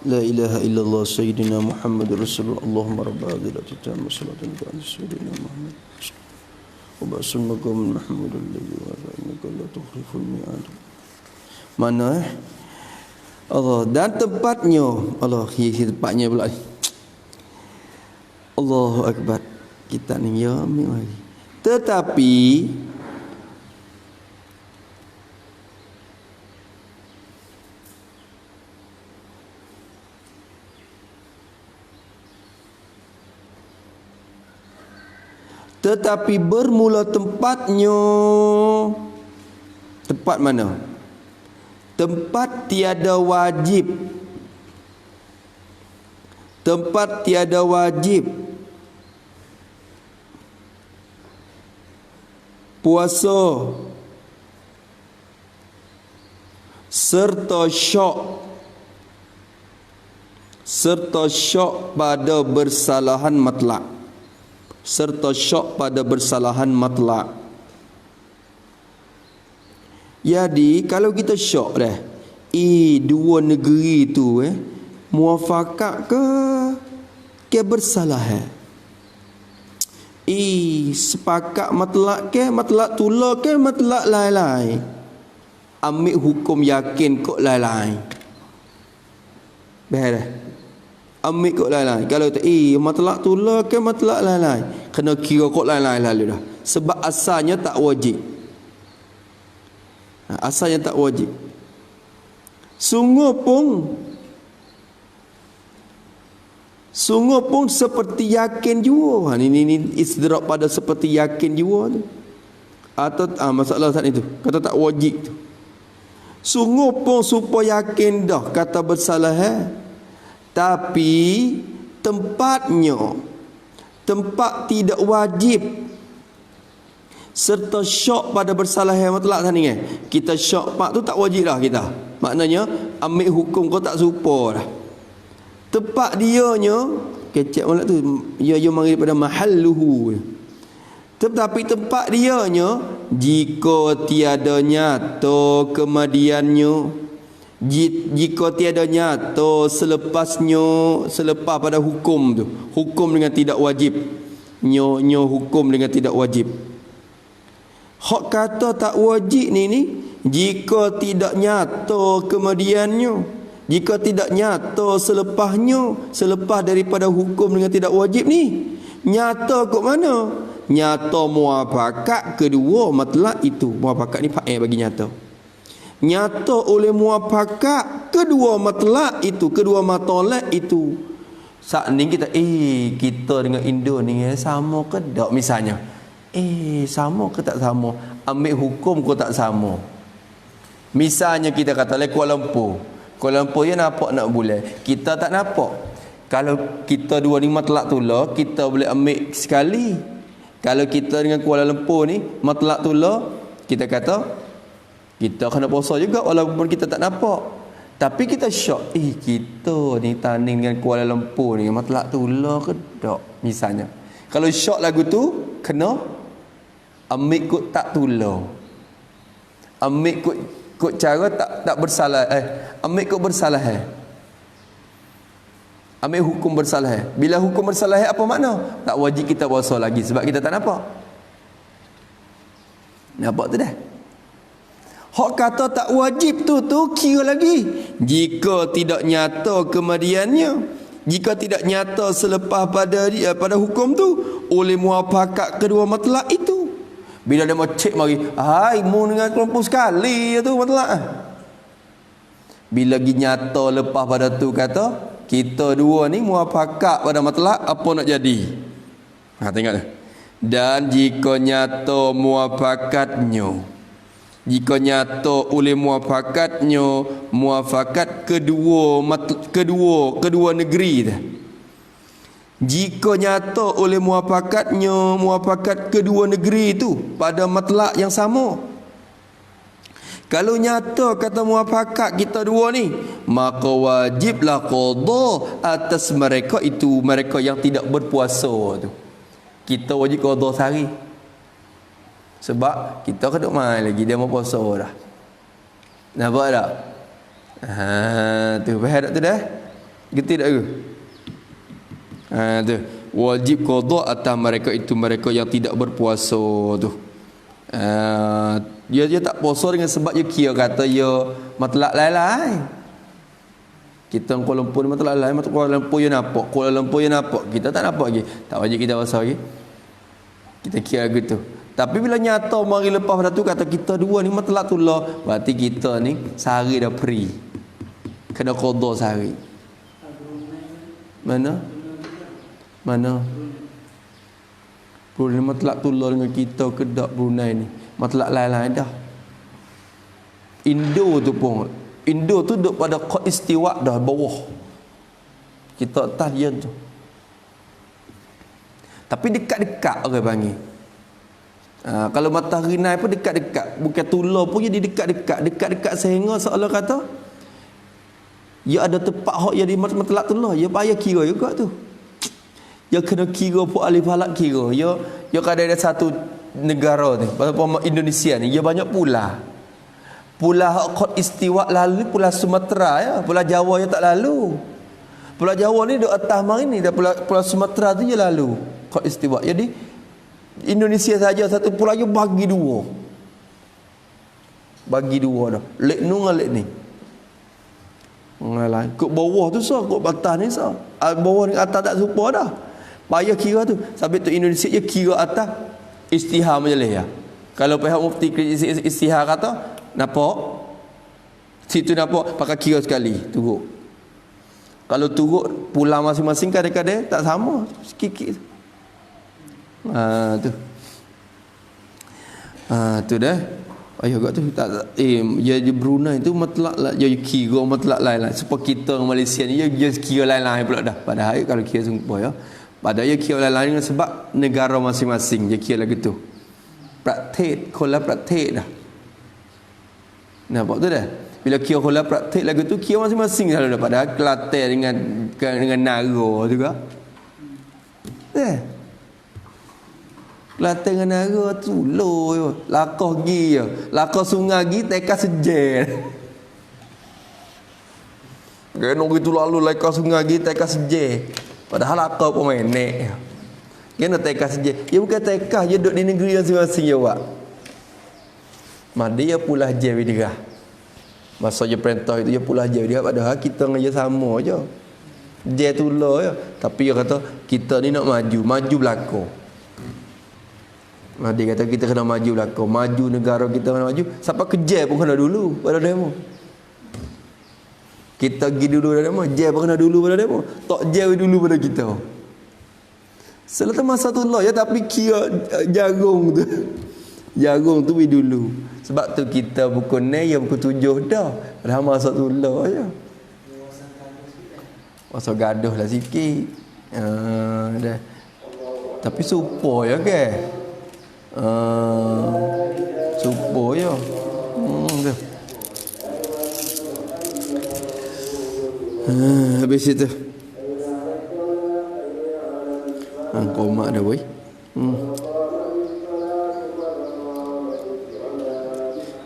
[SPEAKER 3] La ilaha illallah sayyidina Muhammad Rasulullah. Allahumma rabba adilati tamma salatan ala sayyidina Muhammad wa ba'sul maqam Muhammad alladhi wa innaka la tukhliful mi'ad. Mana Allah dan tempatnya. Allah tempatnya pula. Allahu akbar. Kita ni ya lagi. Tetapi bermula tempatnya. Tempat mana? Tempat tiada wajib. Tempat tiada wajib puasa serta syok pada bersalahan matlak. Serta syok pada bersalahan matlak. Jadi kalau kita syok dah, dua negeri tu muafakat ke bersalah sepakat matlak ke matlak tula ke matlak lain-lain. Ambil hukum yakin kok lain-lain. Bahaya. Ambil kok lain-lain. Kalau tu matlak tula ke matlak lain-lain, kena kira kok lain-lain lalu dah. Sebab asalnya tak wajib. Asalnya tak wajib. Sungguh pun seperti yakin jua. Ini istidrak pada seperti yakin jua tu. Atau masalah saat itu kata tak wajib tu. Sungguh pun supaya yakin dah kata bersalah tapi tempat tidak wajib serta syok pada bersalah mutlak tadi kita syok pak tu tak wajib dah kita. Maknanya ambil hukum kau tak serupa dah. Tempat dianya kecek malam tu dia mari daripada mahalluhu. Tetapi tempat dianya jika tiada nyata kemudiannya, jika tiada nyata selepas pada hukum tu, hukum dengan tidak wajib, nyo hukum dengan tidak wajib. Hak kata tak wajib ni jika tidak nyata kemudiannya, jika tidak nyata selepas daripada hukum dengan tidak wajib ni, nyata kok mana? Nyata muafakat kedua matlak itu. Muafakat ni fa'il bagi nyata. Nyata oleh muafakat kedua matlak itu, kedua matolak itu. Saat ni kita dengan Indo ni sama ke tak misalnya? Sama ke tak sama? Ambil hukum ke tak sama? Misalnya kita kata Kuala Lumpur dia nampak nak bulan, kita tak nampak. Kalau kita dua ni matlak tula, kita boleh ambil sekali. Kalau kita dengan Kuala Lumpur ni matlak tula, kita kata kita kena puasa juga walaupun kita tak nampak. Tapi kita syok, kita ni tanding dengan Kuala Lumpur ni matlak tula ke tak misalnya. Kalau syok lagu tu kena ambil kot tak tula. Ambil kot cara tak bersalah ambil kot bersalah ambil hukum bersalah. Bila hukum bersalah apa makna? Tak wajib kita puasa lagi sebab kita tak nampak. Nampak tu dah. Hak kata tak wajib tu kira lagi jika tidak nyata kemudiannya, jika tidak nyata selepas pada hukum tu oleh muafakat kedua matlak itu. Bila dia mau cek mari, mu dengan kelompok sekali tu matlak. Bila lagi nyata lepas pada tu kata kita dua ni muafakat pada matlak, apa nak jadi? Tengok dah. Dan jika nyata muafakatnya, jika nyata oleh muafakatnya, muafakat kedua negeri dah. Jika nyata oleh muafakatnya, muafakat kedua negeri itu pada matlak yang sama. Kalau nyata kata muafakat kita dua ni, maka wajiblah qada atas mereka itu, mereka yang tidak berpuasa tu. Kita wajib qada sehari. Sebab kita kena main lagi dia mau puasa dah. Nampak tak? Tu faham tak tu dah? Gerti tak ke? Tu wajib qada atas mereka itu, mereka yang tidak berpuasa tu. Dia tak puasa dengan sebab dia kira kata dia matlak lain-lain. Kita Kuala Lumpur ni matlak lain, matlak Kuala Lumpur dia nampak, Kuala Lumpur dia nampak, kita tak nampak lagi. Tak wajib kita puasa lagi. Kita kira gitu. Tapi bila nyata mari lepas pada tu kata kita dua ni matlak tula, berarti kita ni sehari dah free. Kena qada sehari. Mana? Brunei matlak tula dengan kita kedak Brunei ni. Matlak lain-lain dah. Indo tu duduk pada qad istiwa dah bawah. Kita atas dia tu. Tapi dekat-dekat orang panggil. Kalau matahari naik pun dekat-dekat, bukan tular pun jadi dekat-dekat sehingga seolah kata ya ada tempat hak jadi matlak tular, ya payah kira juga tu. Ya kena kira pun ahli falak kira. Ya kadang ada satu negara ni, Indonesia ni, ya banyak pulau. Pulau hak istiwa lalu pulau Sumatera ya, pulau Jawa ya tak lalu. Pulau Jawa ni duk atas mari ni, dah pulau Sumatera tu je lalu hak istiwa. Jadi Indonesia saja satu pulau je bagi dua. Bagi dua dah. Lek nu dengan lek ni. Ngalah. Kok bawah tu sah, kok atas ni sah. Bawah ni atas tak serupa dah. Payah kira tu. Sampai tu Indonesia je kira atas istihar majlis ya. Kalau pihak mufti istihar kata nampak situ nampak pakai kira sekali turut. Kalau turut pulang masing-masing kadang-kadang tak sama sikit-sikit. Tu dah. Ayah kat tu tak ya di Brunei tu matlak lah, ya kira matlak lain lah. Supaya kita Malaysia ni ya kira lain-lain pula dah. Padahal kalau kira sungguh ya. Padahal ya kira lain-lain sebab negara masing-masing dia kira lagu tu. Praktek, kola praktek dah. Nampak tu dah. Bila kira kola praktek lagu tu kira masing-masing selalu dah. Padahal Kelantan dengan Nara juga. Kelantan dengan Nara tu loh yo. Lakah gi yo. Lakah sungai gi teka sejen. Kena gitu lalu lakah sungai gi teka sejen. Padahal lakah pun menek. Kena teka sejen. Ya bukan teka, dia duduk di negeri yang masing-masing ya wak. Dia pulah je dia. Masa je perintah itu dia pulah je dia, padahal kita dengan dia sama je. Dia tu lah ya. Tapi dia kata kita ni nak maju belakang. Dia kata kita kena maju belakang, maju negara kita kena maju. Sampai kerja pun kena dulu pada demo. Kita pergi dulu pada demo, je pun kena dulu pada demo. Tak je dulu pada kita. Selepas masa tu lah ya, tapi kira jagung tu. Jagung tu pergi dulu. Sebab tu kita pukul 6 ya pukul 7 dah. Dah masa tu lah ya. Masa gaduh lah sikit. Dah. Tapi supo ya ke? Supo ya. Dah. Habis itu. Komak dah boy.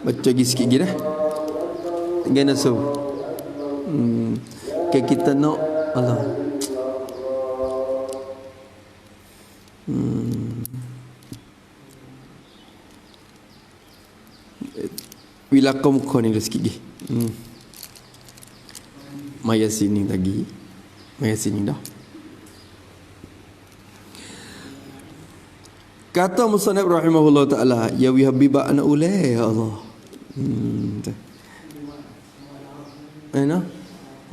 [SPEAKER 3] Baca lagi sikit lagi dah. Gana so. Kita nak Allah. Bila kau muka ni dah sikit lagi. Maya sini lagi. Maya sini dah. Kata Musannaf rahimahullah ta'ala, ya wi habiba ana ulai ya Allah.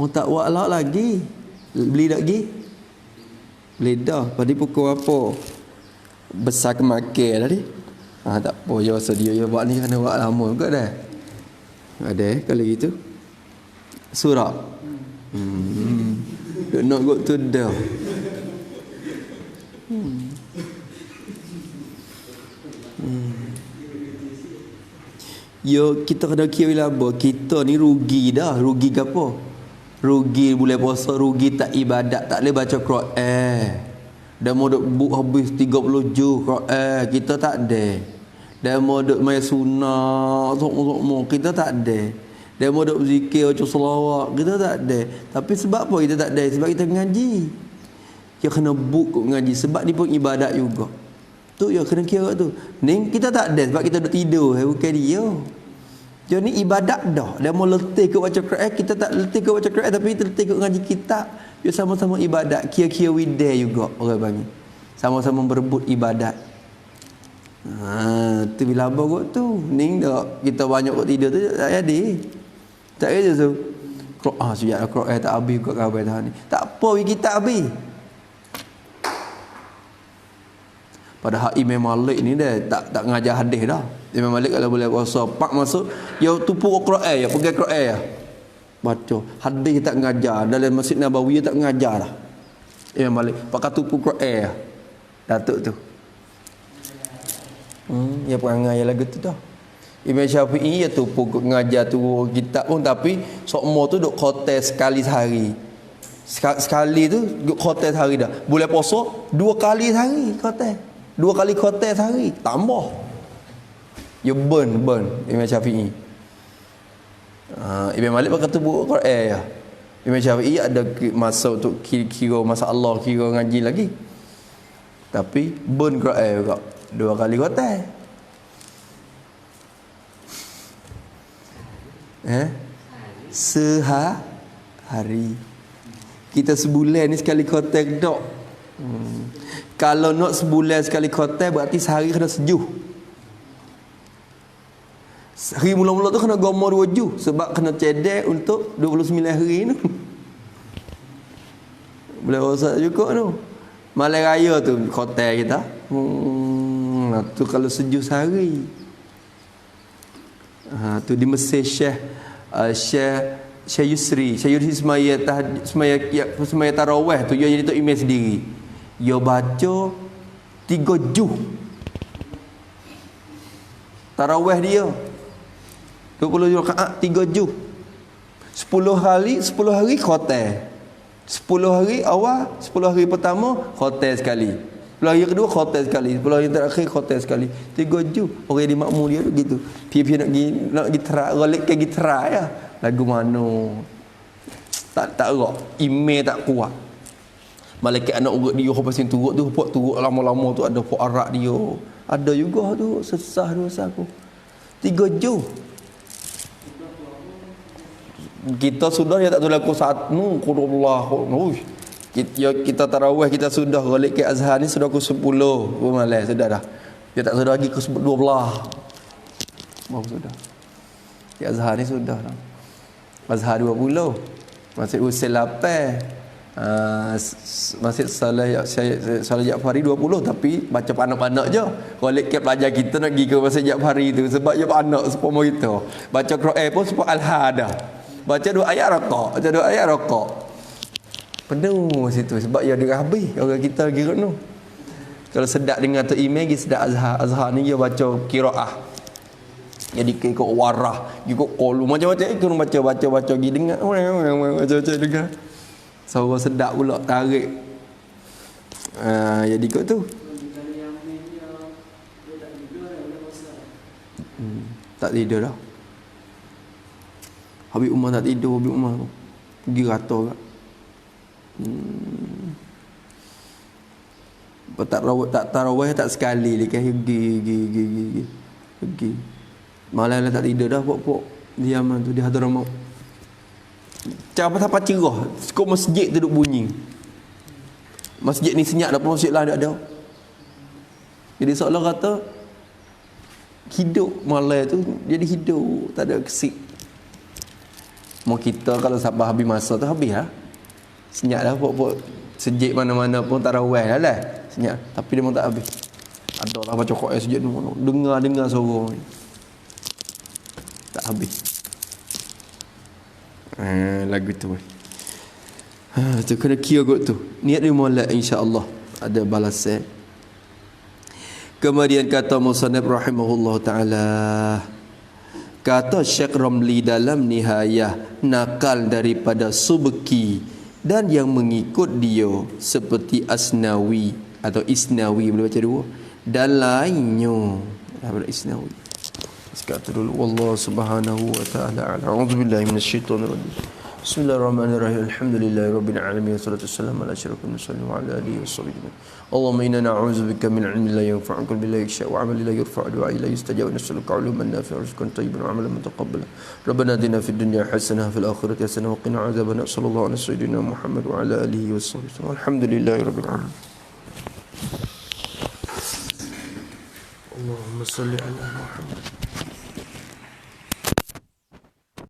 [SPEAKER 3] Tak buat lagi. Beli lagi? Beli dah. Pada pukul apa? Besar ke makan tadi. Tak apa. Ya rasa dia buat ni kena buat lama juga dah. Ada kalau gitu. Surah. Nak go to dah. Yo kita kena kira apa? Kita ni rugi dah. Rugi ke apa? Rugi boleh puasa, rugi tak ibadat, tak boleh baca Quran. Dah mau duk buk habis 30 juz Quran, kita tak ada. Dah mau duk main sunnah, sok-sok kita tak ada. Dah mau duk zikir, baca selawat, kita tak ada. Tapi sebab apa kita tak ada? Sebab kita ngaji. Dia kena buk ngaji sebab ni pun ibadat juga. Tu ya kena kira tu. Ni kita tak ada sebab kita duduk tidur, bukan dia. Jadi ni ibadat dah. Dia mau letih ke baca Quran, kita tak letih ke baca Quran tapi kita letih ke ngaji kitab. Dia sama-sama ibadat, kira-kira widah juga orang panggil. Sama-sama berebut ibadat. Tu bila apa kot tu. Ni dah kita banyak kot tidur tu tak jadi. Tak ada tu. Sejak Quran tak habis kot khabar tahan ni. Tak apa kita habis. Padahal Imam Malik ni dah tak ngajar hadis dah. Imam Malik kalau boleh puasa pak masuk, ya tupu Quran ya, pergi Quran ya. Baca. Hadis tak ngajar, dalam Masjid Nabawi tak ngajar dah. Imam Malik pakai tupu Quran ya. Datuk tu. Ya perangai lagu tu dah. Imam Syafi'i ya tu pokok ngajar tu kitab pun tapi sokmo tu duk khotel sekali sehari. Sekali tu duk khotel sehari dah. Bulan puasa 2 kali sehari khotel. 2 kali khotel sehari tambah. Ya burn Imam Syafi'i. Imam Malik berkata buku Quran ya. Imam Syafi'i ada masa untuk kira masalah, kira ngaji lagi. Tapi burn Quran juga 2 kali khotel. Sehari. Kita sebulan ni sekali khotel dok. Kalau nak sebulan sekali khotel berarti sehari kena sejuh. Hari mula-mula tu kena gomor 2 juh sebab kena cedek untuk 29 hari tu. Boleh rosak juga tu. Malam raya tu khotel kita. Tu kalau sejuh sehari. Tu di Mesir Syekh Yusri semaya tarawih tu dia jadi tok imam sendiri. Dia baca 3 juh tarawih dia 20 rakaat 3 juh 10 hari khotel 10 hari awal 10 hari pertama khotel sekali 10 hari kedua khotel sekali 10 hari terakhir khotel sekali 3 juh orang di makmum dia tu gitu pipi nak pergi terak rolik ke gitara ya lagu mana tak erak email tak kuat malaikat anak urut dia pasal turut tu turut lama-lama tu ada pok arak dia ada juga tu sesah dosa aku 3 juh kita sudah dia tak tahu laku satu qulullah kita tarawih kita sudah balik ke Azhar ni sudah ke 10 malam sudah dah dia tak sudah lagi ke 12 baru sudah di Azhar ni sudah dah Azhar 20 Masjid Husain 8 Masjid Saleh Ja'fari 20 tapi baca panak-panak je balik ke pelajar kita nak pergi ke Masjid Ja'fari tu sebab dia panak sepuluh kita baca Quran pun sebab Al-Hadah baca 2 ayat raqaq penuh situ sebab dia ada habis orang kita kira tu kalau sedap dengan tu email dia sedap Azhar ni dia baca qiraah jadi ikut warah ikut qalu macam-macam ikut baca pergi dengar baca dengar suara sedap pula tarik jadi ikut tu tak tidur dah Habib Umar tak tidur Habib Umar pergi rata kat tak tarawih tak sekali dia pergi malam tak tidur dah pok diam tu di Hadramaut apa cerah cukup masjid tu duk bunyi masjid ni senyap dah masjid lain tak ada jadi seolah kata hidup malam tu jadi hidup tak ada kesik mau kita kalau sampai habis masa tu habis lah senyap dah pok sejik mana-mana pun tarawih lah senyap tapi dia pun tak habis ada lah baca Quran sejik tu dengar suara tak habis lagu tu tu kena kira kot tu niat dia molek insya-Allah ada balasan kemudian kata musannif rahimahullah taala kata Syekh Ramli dalam nihayah nakal daripada Subki dan yang mengikut dia seperti Asnawi atau Isnawi boleh baca dua dan lainnya daripada Isnawi sekata dulu wallahu subhanahu wa ta'ala a'udzubillahi minasyaitonir rajim bismillahirrahmanirrahim alhamdulillahirabbil alamin wassalatu wassalamu ala asyrafil mursalin wa ala alihi washabbihi Allahumma inna na'udzubika min 'ilmin la yanfa'u qalbin la yakhsha wa 'amalin la yurfa'u du'a la yustajab wa nas'aluka 'ilman nafi'an wa rizqan tayyiban wa 'amalan mutaqabbalan rabbana atina fid dunya hasanah wa fil akhirati hasanah wa qina 'adzabannar sallallahu ala sayyidina Muhammad wa ala alihi washabbihi alhamdulillahirabbil alamin Allahumma salli ala Muhammad